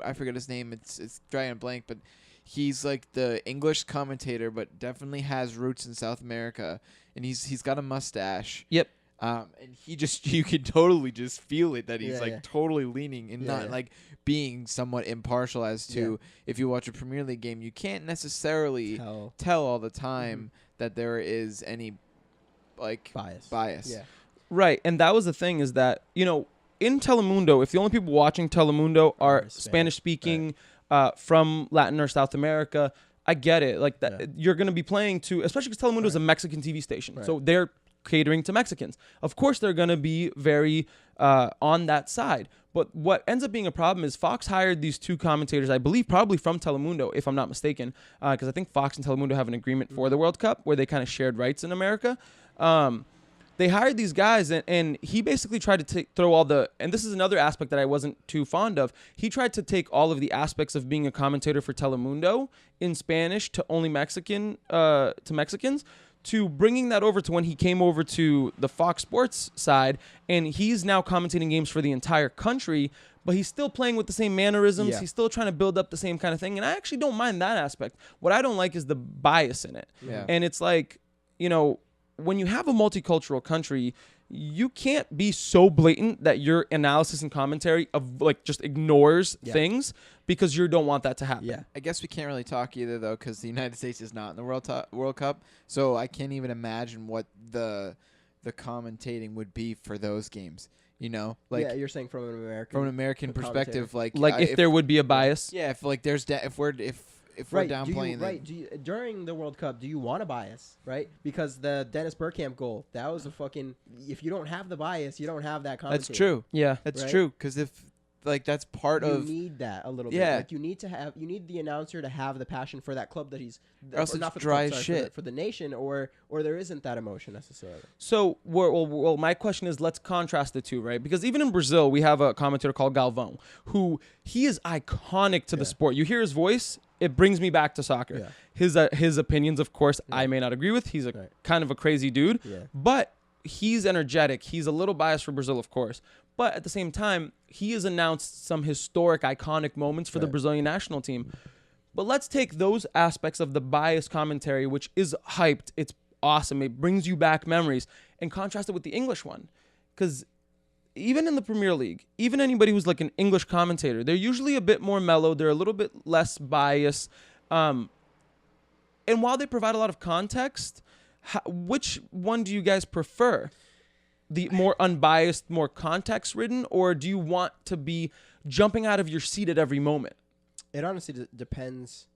S3: I forget his name. It's drawing a blank, but he's like the English commentator, but definitely has roots in South America, and he's got a mustache. And you could totally just feel it, that he's totally leaning and not like being somewhat impartial as to if you watch a Premier League game, you can't necessarily tell all the time that there is any like bias.
S1: Right. And that was the thing, is that, you know, in Telemundo, if the only people watching Telemundo are Spanish speaking from Latin or South America, I get it. Like that, you're going to be playing to, especially because Telemundo is a Mexican TV station. So they're catering to Mexicans. Of course, they're going to be very on that side. But what ends up being a problem is Fox hired these two commentators, I believe probably from Telemundo, if I'm not mistaken, because I think Fox and Telemundo have an agreement for the World Cup where they kind of shared rights in America. they hired these guys, and he basically tried to throw all the, and this is another aspect that I wasn't too fond of. He tried to take all of the aspects of being a commentator for Telemundo in Spanish to only Mexicans, to bringing that over to when he came over to the Fox Sports side, and he's now commentating games for the entire country, but he's still playing with the same mannerisms.
S2: Yeah.
S1: He's still trying to build up the same kind of thing, and I actually don't mind that aspect. What I don't like is the bias in it.
S3: Yeah.
S1: And it's like, you know, when you have a multicultural country, you can't be so blatant that your analysis and commentary of like just ignores things because you don't want that to happen.
S2: Yeah.
S3: I guess we can't really talk either, though, because the United States is not in the World Cup. So I can't even imagine what the commentating would be for those games. You know, like
S2: yeah, you're saying from an American
S3: perspective, like
S1: if there would be a bias.
S3: Yeah, if like there's if we're downplaying
S2: during the World Cup, do you want a bias, right? Because the Dennis Bergkamp goal, that was a fucking. If you don't have the bias, you don't have that commentator.
S3: That's true.
S1: Yeah,
S3: that's
S2: right?
S3: true. Because if like that's part
S2: you
S3: of
S2: need that a little
S3: yeah.
S2: bit. Like you need the announcer to have the passion for that club that he's
S3: Or else
S2: not
S3: it's
S2: for the
S3: dry
S2: club,
S3: as
S2: sorry,
S3: shit.
S2: for the nation, or there isn't that emotion necessarily.
S1: So, well, my question is, let's contrast the two, right? Because even in Brazil, we have a commentator called Galvão, who he is iconic to the sport. You hear his voice, it brings me back to soccer.
S2: Yeah.
S1: His opinions, of course, I may not agree with. He's a kind of a crazy dude, but he's energetic. He's a little biased for Brazil, of course. But at the same time, he has announced some historic, iconic moments for the Brazilian national team. But let's take those aspects of the biased commentary, which is hyped. It's awesome. It brings you back memories, and contrast it with the English one. Because even in the Premier League, even anybody who's like an English commentator, they're usually a bit more mellow. They're a little bit less biased. And while they provide a lot of context, which one do you guys prefer? The more unbiased, more context-ridden, or do you want to be jumping out of your seat at every moment?
S2: It honestly depends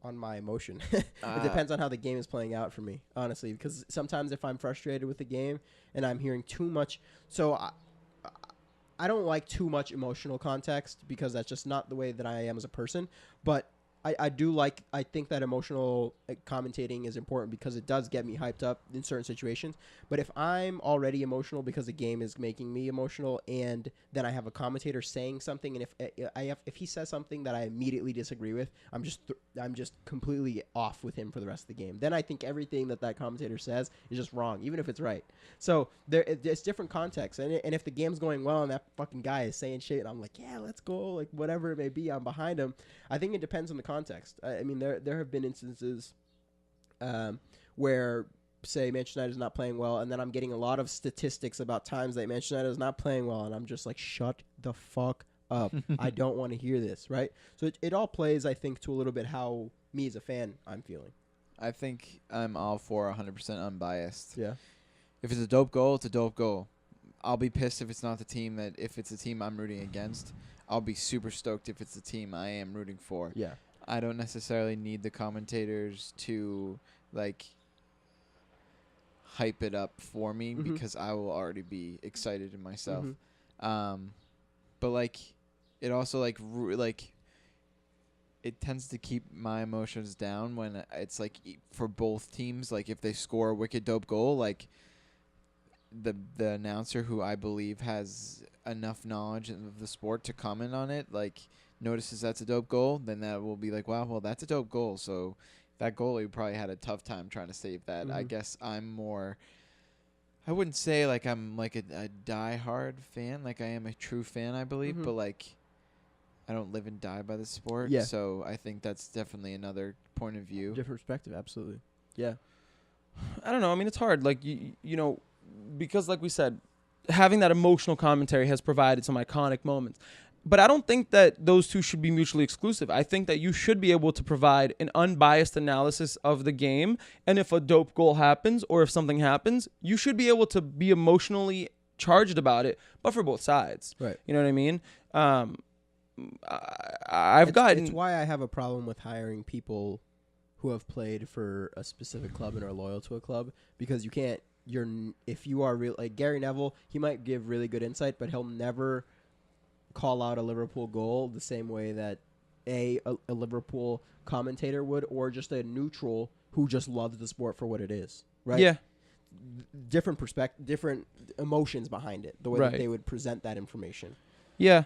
S2: on my emotion. It depends on how the game is playing out for me, honestly, because sometimes if I'm frustrated with the game and I'm hearing too much, so I don't like too much emotional context because that's just not the way that I am as a person. But I think that emotional commentating is important because it does get me hyped up in certain situations. But if I'm already emotional because the game is making me emotional, and then I have a commentator saying something, and if he says something that I immediately disagree with, I'm just completely off with him for the rest of the game. Then I think everything that commentator says is just wrong, even if it's right. So it's different context, and if the game's going well and that fucking guy is saying shit, and I'm like, yeah, let's go, like whatever it may be, I'm behind him. I think it depends on the context. I mean, there have been instances where, say, Manchester United is not playing well, and then I'm getting a lot of statistics about times that Manchester United is not playing well, and I'm just like, shut the fuck up. I don't want to hear this, right? So it all plays, I think, to a little bit how me as a fan I'm feeling.
S3: I think I'm all for 100% unbiased.
S2: Yeah.
S3: If it's a dope goal, it's a dope goal. I'll be pissed if it's not the team if it's a team I'm rooting against. I'll be super stoked if it's the team I am rooting for.
S2: Yeah.
S3: I don't necessarily need the commentators to like hype it up for me because I will already be excited in myself. But like it also like it tends to keep my emotions down when it's like for both teams. Like if they score a wicked dope goal, like the announcer, who I believe has enough knowledge of the sport to comment on it, like notices that's a dope goal, then that will be like, wow, well, that's a dope goal. So that goalie probably had a tough time trying to save that. I guess I'm more, I wouldn't say like I'm like a die-hard fan, like I am a true fan, I believe, but like I don't live and die by the sport.
S2: Yeah.
S3: So I think that's definitely another point of view.
S2: Different perspective, absolutely. Yeah.
S1: I don't know. I mean, it's hard. Like, you know, because like we said, having that emotional commentary has provided some iconic moments. But I don't think that those two should be mutually exclusive. I think that you should be able to provide an unbiased analysis of the game. And if a dope goal happens or if something happens, you should be able to be emotionally charged about it, but for both sides.
S2: Right.
S1: You know what I mean?
S2: It's why I have a problem with hiring people who have played for a specific club and are loyal to a club, because you can't. If you are real, like Gary Neville, he might give really good insight, but he'll never call out a Liverpool goal the same way that a Liverpool commentator would, or just a neutral who just loves the sport for what it is. Right?
S1: Yeah.
S2: different different emotions behind it, the way that
S1: Right.
S2: they would present that information.
S1: Yeah.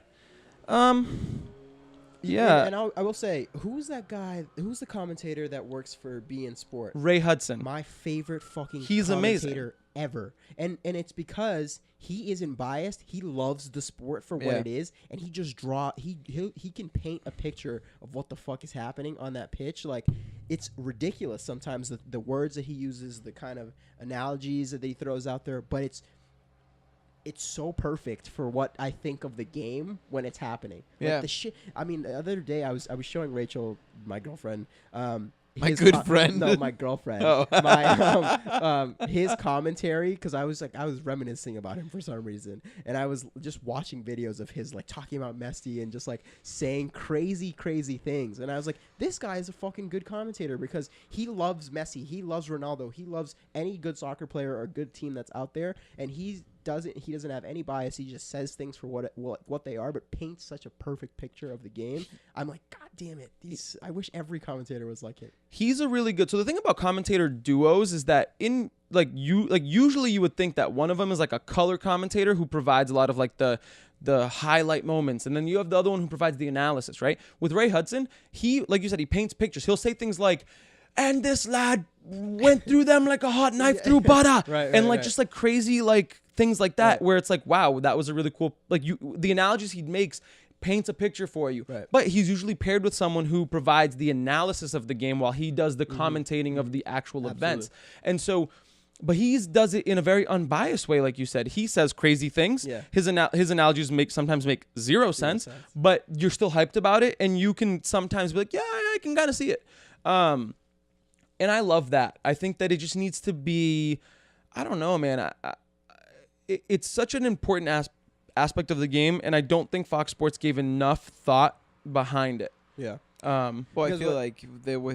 S1: Yeah.
S2: And I will say, who's that guy? Who's the commentator that works for beIN Sport?
S1: Ray Hudson.
S2: My favorite fucking
S1: He's amazing.
S2: commentator ever. And it's because he isn't biased. He loves the sport for what
S3: Yeah.
S2: it is, and he just he can paint a picture of what the fuck is happening on that pitch. Like, it's ridiculous sometimes the words that he uses, the kind of analogies that he throws out there, but it's so perfect for what I think of the game when it's happening. Like
S3: Yeah.
S2: the shit. I mean, the other day I was showing Rachel, my girlfriend,
S3: My good friend?
S2: No, my girlfriend.
S3: Oh.
S2: My his commentary, because I was reminiscing about him for some reason, and I was just watching videos of his, like, talking about Messi and just, like, saying crazy things, and I was like, this guy is a fucking good commentator because he loves Messi, he loves Ronaldo, he loves any good soccer player or good team that's out there, and he doesn't have any bias. He just says things for what they are, but paints such a perfect picture of the game. I'm like, God damn it! I wish every commentator was like him.
S1: He's a really good. So the thing about commentator duos is that usually you would think that one of them is like a color commentator who provides a lot of like the highlight moments, and then you have the other one who provides the analysis, right? With Ray Hudson, he, like you said, he paints pictures. He'll say things like, and this lad went through them like a hot knife through butter, and like just like crazy like things like that, where it's like, wow, that was a really cool, like, the analogies he makes paints a picture for you.
S2: Right.
S1: But he's usually paired with someone who provides the analysis of the game while he does the commentating of the actual events. And so, but he does it in a very unbiased way, like you said. He says crazy things.
S2: Yeah.
S1: His analogies sometimes make zero sense, but you're still hyped about it, and you can sometimes be like, yeah, I can kind of see it. And I love that. I think that it just needs to be, I don't know, man. It's such an important aspect of the game, and I don't think Fox Sports gave enough thought behind it.
S2: Yeah.
S3: Well, I
S2: Because
S3: feel like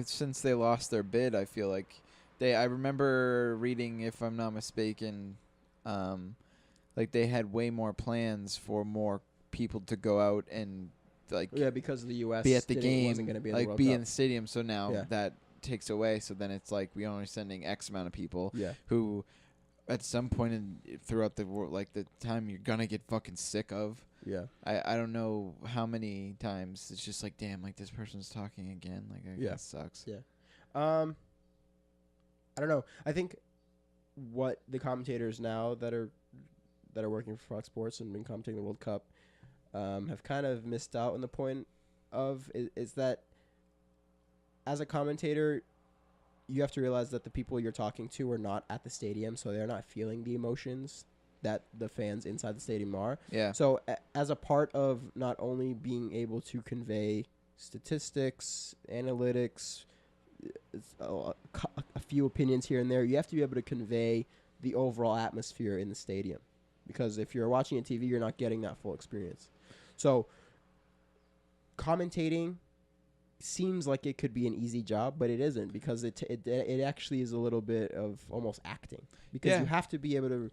S3: since they lost their bid, I feel like I remember reading, if I'm not mistaken, like they had way more plans for more people to go out and like
S2: Because the U.S.
S3: be at the game,
S2: wasn't going to be in the
S3: like
S2: World
S3: be
S2: Cup.
S3: in the stadium. So now that takes away. So then it's like we only sending X amount of people who, at some point throughout the world, like the time you're gonna get fucking sick of.
S2: Yeah.
S3: I don't know how many times it's just like, damn, like this person's talking again. Like, that sucks.
S2: Yeah. I don't know. I think what the commentators now that are working for Fox Sports and been commentating the World Cup have kind of missed out on the point of is that as a commentator, you have to realize that the people you're talking to are not at the stadium, so they're not feeling the emotions that the fans inside the stadium are.
S3: Yeah.
S2: So as a part of not only being able to convey statistics, analytics, a few opinions here and there, you have to be able to convey the overall atmosphere in the stadium. Because if you're watching on TV, you're not getting that full experience. So commentating seems like it could be an easy job, but it isn't, because it actually is a little bit of almost acting, because you have to be able to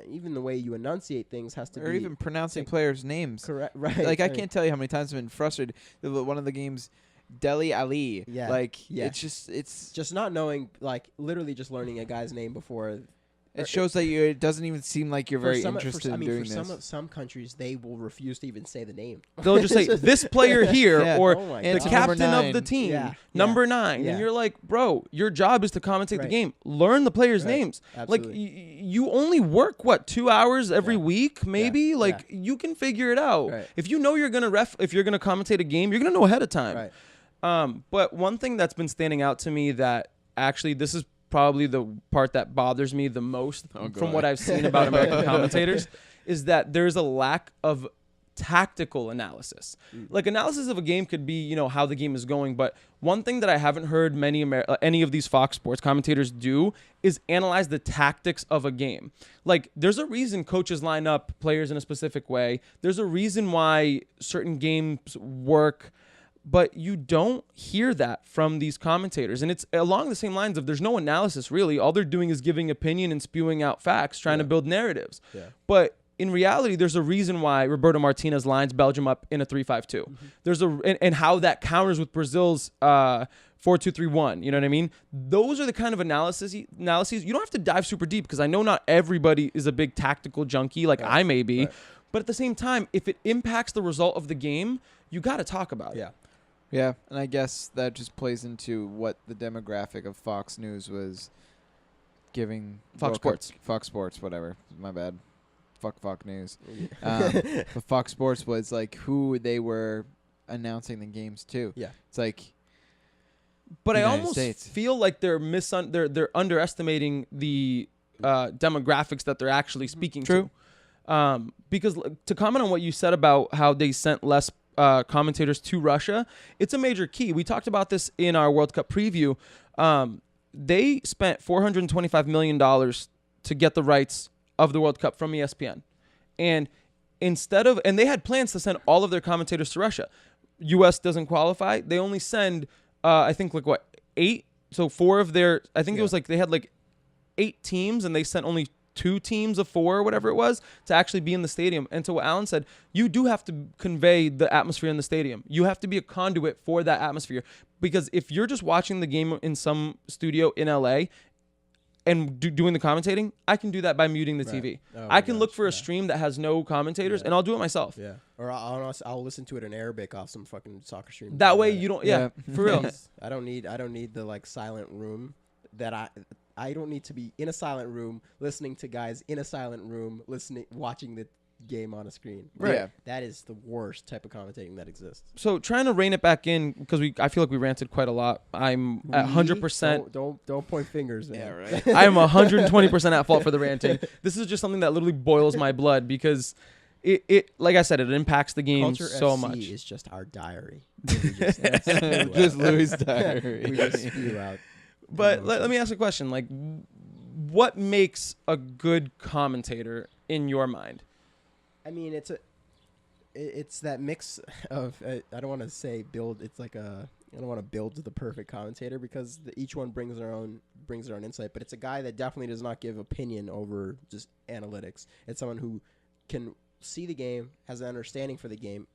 S2: even the way you enunciate things has to
S3: or
S2: be
S3: even pronouncing players' names
S2: correct, right?
S3: Like I can't tell you how many times I've been frustrated. One of the games, Dele Ali, it's
S2: just not knowing, like literally just learning a guy's name before.
S3: It shows that it doesn't even seem like you're very interested in doing this.
S2: Some countries, they will refuse to even say the name.
S1: They'll just say this player here or the
S3: God.
S1: captain of the team, number 9.
S2: Yeah.
S1: And you're like, bro, your job is to commentate the game. Learn the players' names.
S2: Absolutely.
S1: Like, you only work, 2 hours every week, maybe? Like, you can figure it out.
S2: Right.
S1: If you know you're going to if you're going to commentate a game, you're going to know ahead of time.
S2: Right.
S1: But one thing that's been standing out to me that actually this is probably the part that bothers me the most from what I've seen about American commentators is that there's a lack of tactical analysis. Like, analysis of a game could be, how the game is going, but one thing that I haven't heard any of these Fox Sports commentators do is analyze the tactics of a game. Like, there's a reason coaches line up players in a specific way. There's a reason why certain games work, but you don't hear that from these commentators. And it's along the same lines of there's no analysis, really. All they're doing is giving opinion and spewing out facts, trying to build narratives. Yeah. But in reality, there's a reason why Roberto Martinez lines Belgium up in a 3-5-2. There's and how that counters with Brazil's 4-2-3-1. You know what I mean? Those are the kind of analyses. You don't have to dive super deep because I know not everybody is a big tactical junkie like I may be.
S2: Right.
S1: But at the same time, if it impacts the result of the game, you got to talk about it.
S3: Yeah, and I guess that just plays into what the demographic of Fox News was giving.
S1: Fox Sports.
S3: Fox Sports, whatever. My bad. Fuck Fox News. But Fox Sports was like who they were announcing the games to.
S2: Yeah.
S3: It's like.
S1: But I
S3: United
S1: almost
S3: States.
S1: feel like they're underestimating the demographics that they're actually speaking
S3: True.
S1: to. Because to comment on what you said about how they sent less commentators to Russia, it's a major key. We talked about this in our World Cup preview. They spent $425 million to get the rights of the World Cup from ESPN. And they had plans to send all of their commentators to Russia. U.S. doesn't qualify. They only send, I think, 8? So 4 of their, I think it was they had 8 teams and they sent only 2 teams of 4 or whatever it was to actually be in the stadium. And to what Alan said, you do have to convey the atmosphere in the stadium. You have to be a conduit for that atmosphere. Because if you're just watching the game in some studio in LA and doing the commentating, I can do that by muting the TV.
S2: Oh
S1: I can look for a stream that has no commentators and I'll do it myself.
S2: Yeah. Or I'll listen to it in Arabic off some fucking soccer stream.
S1: That way you don't, for real.
S2: I don't need the silent room that I don't need to be in a silent room listening to guys in a silent room watching the game on a screen.
S1: Right.
S3: Yeah.
S2: That is the worst type of commentating that exists.
S1: So trying to rein it back in because I feel like we ranted quite a lot. I'm at 100%.
S2: Don't point fingers. Man.
S3: Yeah, right.
S1: I'm 120% at fault for the ranting. This is just something that literally boils my blood because it like I said, it impacts the game
S2: Culture
S1: so
S2: FC
S1: much.
S2: is just our diary.
S3: Just Louis' diary.
S2: We just spew out.
S1: But let me ask a question. What makes a good commentator in your mind?
S2: I mean, it's that mix of I don't want to say build. It's I don't want to build the perfect commentator because each one brings their own insight. But it's a guy that definitely does not give opinion over just analytics. It's someone who can see the game, has an understanding for the game.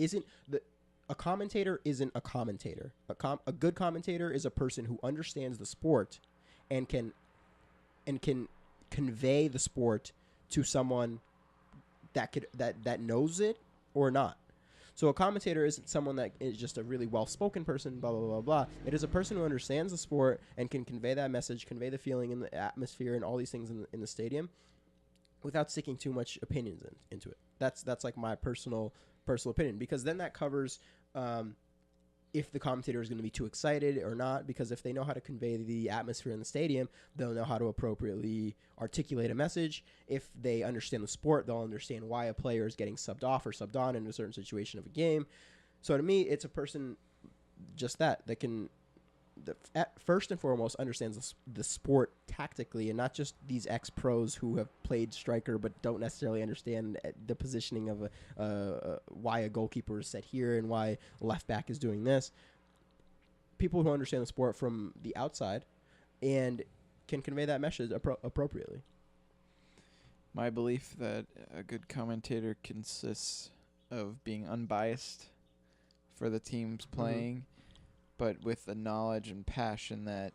S2: A commentator isn't a commentator. A good commentator is a person who understands the sport and can convey the sport to someone that knows it or not. So a commentator isn't someone that is just a really well-spoken person, blah, blah, blah, blah. It is a person who understands the sport and can convey that message, convey the feeling in the atmosphere and all these things in the stadium without sticking too much opinions into it. That's like my personal opinion, because then that covers if the commentator is going to be too excited or not, because if they know how to convey the atmosphere in the stadium, they'll know how to appropriately articulate a message. If they understand the sport, they'll understand why a player is getting subbed off or subbed on in a certain situation of a game. So to me, it's a person just that can, first and foremost, understands the sport tactically, and not just these ex-pros who have played striker but don't necessarily understand the positioning of why a goalkeeper is set here and why left back is doing this. People who understand the sport from the outside and can convey that message appropriately.
S3: My belief that a good commentator consists of being unbiased for the teams playing, but with a knowledge and passion that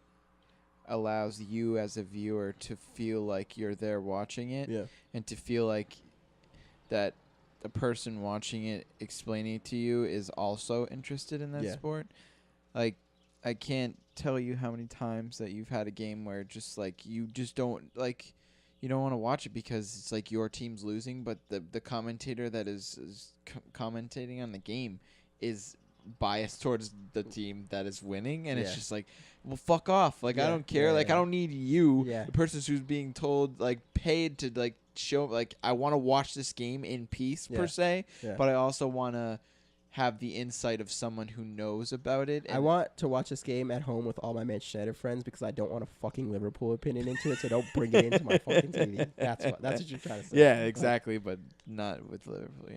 S3: allows you as a viewer to feel like you're there watching it, and to feel like that the person watching it explaining it to you is also interested in that sport. Like, I can't tell you how many times that you've had a game where just you just don't you don't want to watch it because it's like your team's losing, but the commentator that is commentating on the game is biased towards the team that is winning, and it's just well, fuck off. I don't care. I don't need you, the person who's being told, paid to show, I want to watch this game in peace per se, but I also want to have the insight of someone who knows about it.
S2: I want to watch this game at home with all my Manchester United friends because I don't want a fucking Liverpool opinion into it, so don't bring it into my fucking TV. That's what you're trying to say.
S3: Yeah, exactly, but not with Liverpool,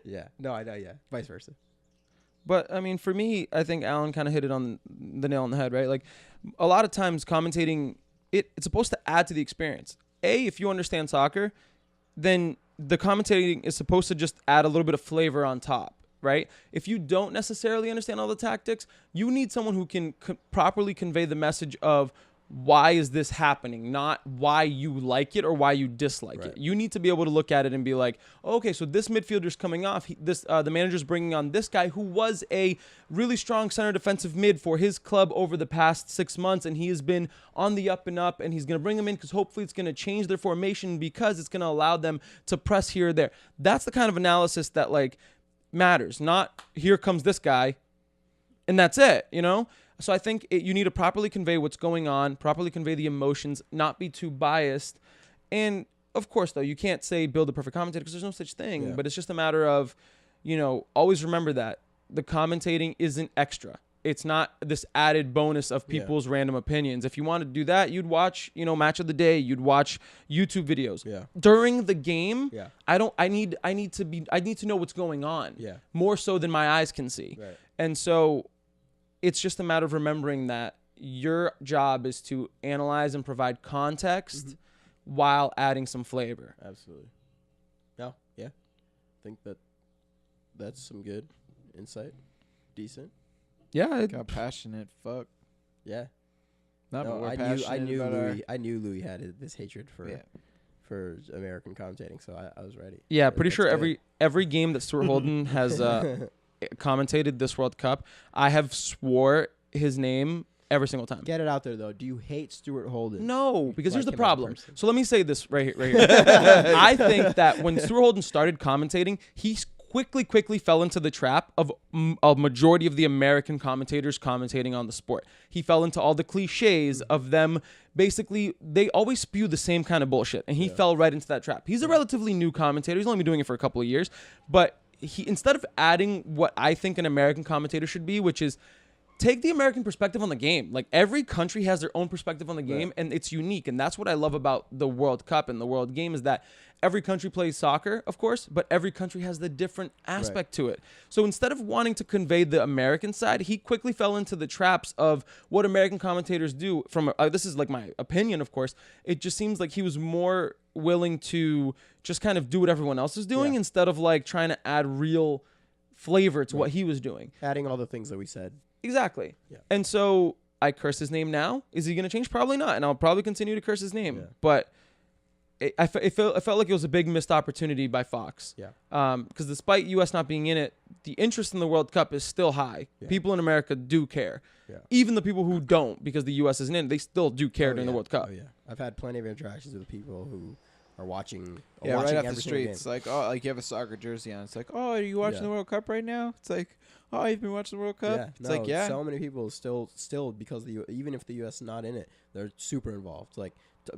S2: Yeah. No, I know, vice versa.
S1: But, I mean, for me, I think Alan kind of hit it on the nail on the head, right? A lot of times commentating, it's supposed to add to the experience. If you understand soccer, then the commentating is supposed to just add a little bit of flavor on top, right? If you don't necessarily understand all the tactics, you need someone who can properly convey the message of why is this happening, not why you like it or why you dislike it. You need to be able to look at it and be like, oh, okay, so this midfielder's coming off. The manager's bringing on this guy who was a really strong center defensive mid for his club over the past 6 months, and he has been on the up and up, and he's going to bring him in because hopefully it's going to change their formation because it's going to allow them to press here or there. That's the kind of analysis that like matters, not here comes this guy and that's it, you know? So I think you need to properly convey what's going on, properly convey the emotions, not be too biased. And of course, though, you can't say build a perfect commentator because there's no such thing. But it's just a matter of, you know, always remember that the commentating isn't extra. It's not this added bonus of people's random opinions. If you want to do that, you'd watch, you know, Match of the Day. You'd watch YouTube videos. During the game, I need to know what's going on. More so than my eyes can see. And so it's just a matter of remembering that your job is to analyze and provide context while adding some flavor.
S2: Absolutely. Yeah. I think that's some good insight. Decent.
S1: Yeah. It
S3: got passionate. Fuck.
S2: Yeah.
S3: Not more passionate.
S2: I knew Louis had this hatred for American commentating, so I was ready.
S1: Yeah, pretty sure every game that Stuart Holden has commentated this World Cup, I have swore his name every single time.
S2: Get it out there, though. Do you hate Stuart Holden?
S1: No, because here's the problem. So let me say this right here. I think that when Stuart Holden started commentating, he quickly fell into the trap of a majority of the American commentators commentating on the sport. He fell into all the cliches of them. Basically, they always spew the same kind of bullshit, and he fell right into that trap. He's a relatively new commentator. He's only been doing it for a couple of years, but he, instead of adding what I think an American commentator should be, which is take the American perspective on the game. Like, every country has their own perspective on the game, and it's unique. And that's what I love about the World Cup and the World Game, is that every country plays soccer, of course, but every country has the different aspect to it. So instead of wanting to convey the American side, he quickly fell into the traps of what American commentators do. From this is like my opinion, of course. It just seems like he was more willing to just kind of do what everyone else is doing instead of like trying to add real flavor to what he was doing.
S2: Adding all the things that we said.
S1: Exactly. Yeah. And so I curse his name now. Is he going to change? Probably not. And I'll probably continue to curse his name. Yeah. But it felt like it was a big missed opportunity by Fox. Yeah. Because despite U.S. not being in it, the interest in the World Cup is still high. Yeah. People in America do care. Yeah. Even the people who don't, because the U.S. isn't in, they still do care during the World Cup.
S2: Oh, yeah. I've had plenty of interactions with people who are watching.
S3: Yeah, watching right off the street. It's like, oh, like you have a soccer jersey on. It's like, oh, are you watching the World Cup right now? It's like, oh, you've been watching the World Cup?
S2: Yeah.
S3: It's like, yeah.
S2: So many people still because even if the U.S. is not in it, they're super involved. Like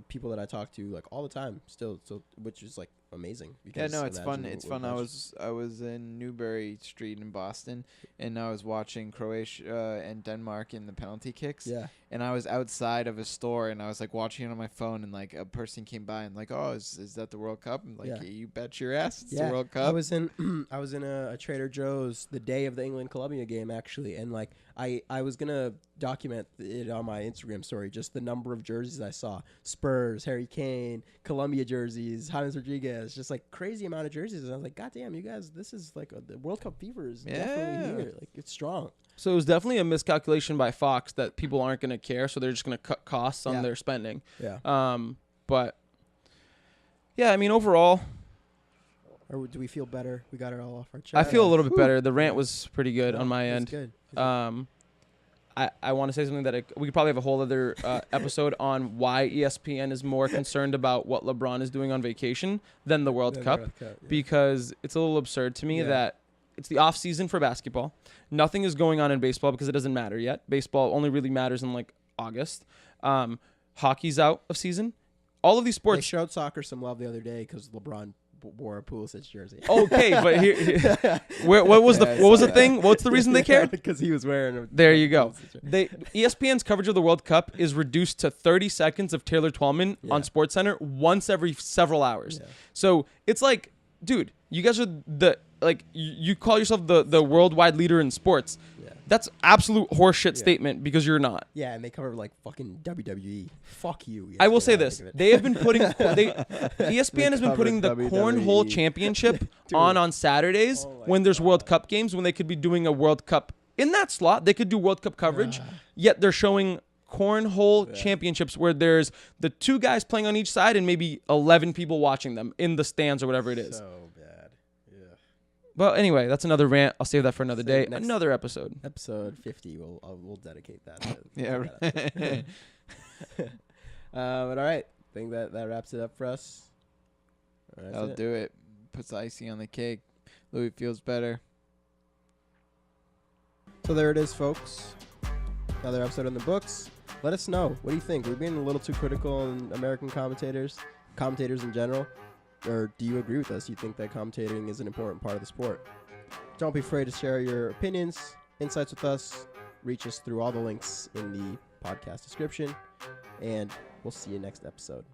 S2: people that I talk to like all the time, still, which is like amazing.
S3: Yeah, no, it's fun. It's fun. I was in Newbury Street in Boston, and I was watching Croatia and Denmark in the penalty kicks. Yeah. And I was outside of a store, and I was like watching it on my phone, and like a person came by and like, oh, is that the World Cup? And like, you bet your ass it's the World Cup.
S2: I was in a Trader Joe's the day of the England-Colombia game actually, and like I was gonna document it on my Instagram story, just the number of jerseys I saw: Spurs, Harry Kane, Colombia jerseys, James Rodriguez, just like crazy amount of jerseys. And I was like, God damn, you guys, this is like the World Cup fever is definitely here. Like, it's strong.
S1: So it was definitely a miscalculation by Fox that people aren't going to care, so they're just going to cut costs on their spending. Yeah. But yeah, I mean, overall,
S2: or do we feel better? We got it all off our chest.
S1: I feel a little bit better. The rant was pretty good on my end.
S2: Good.
S1: I want to say something that we could probably have a whole other episode on why ESPN is more concerned about what LeBron is doing on vacation than the World Cup, because it's a little absurd to me that it's the off season for basketball. Nothing is going on in baseball because it doesn't matter yet. Baseball only really matters in like August. Hockey's out of season. All of these sports.
S2: They showed soccer some love the other day because LeBron wore a Pulisic jersey.
S1: Okay, but here what was the thing? What's the reason they cared?
S2: Because he was wearing.
S1: There you go. ESPN's coverage of the World Cup is reduced to 30 seconds of Taylor Twellman on SportsCenter once every several hours. Yeah. So it's like, dude, you guys are you call yourself the worldwide leader in sports. Yeah. That's absolute horseshit statement because you're not.
S2: Yeah, and they cover like fucking WWE. Fuck you.
S1: I will say this. They have been putting ESPN has been putting the Cornhole Championship on Saturdays
S2: Oh my
S1: when there's World
S2: God.
S1: Cup games, when they could be doing a World Cup in that slot. They could do World Cup coverage, yet they're showing cornhole championships where there's the 2 guys playing on each side and maybe 11 people watching them in the stands or whatever it is.
S2: So bad. Yeah.
S1: Well, anyway, that's another rant. I'll save that for another day.
S2: Save next-
S1: Another episode.
S2: Episode 50. We'll dedicate that. To
S3: Yeah.
S2: that but all right. I think that wraps it up for us. All right,
S3: That'll do it. Puts icing on the cake. Louis feels better.
S2: So there it is, folks. Another episode in the books. Let us know. What do you think? We're being a little too critical on American commentators in general. Or do you agree with us? You think that commentating is an important part of the sport? Don't be afraid to share your opinions, insights with us. Reach us through all the links in the podcast description. And we'll see you next episode.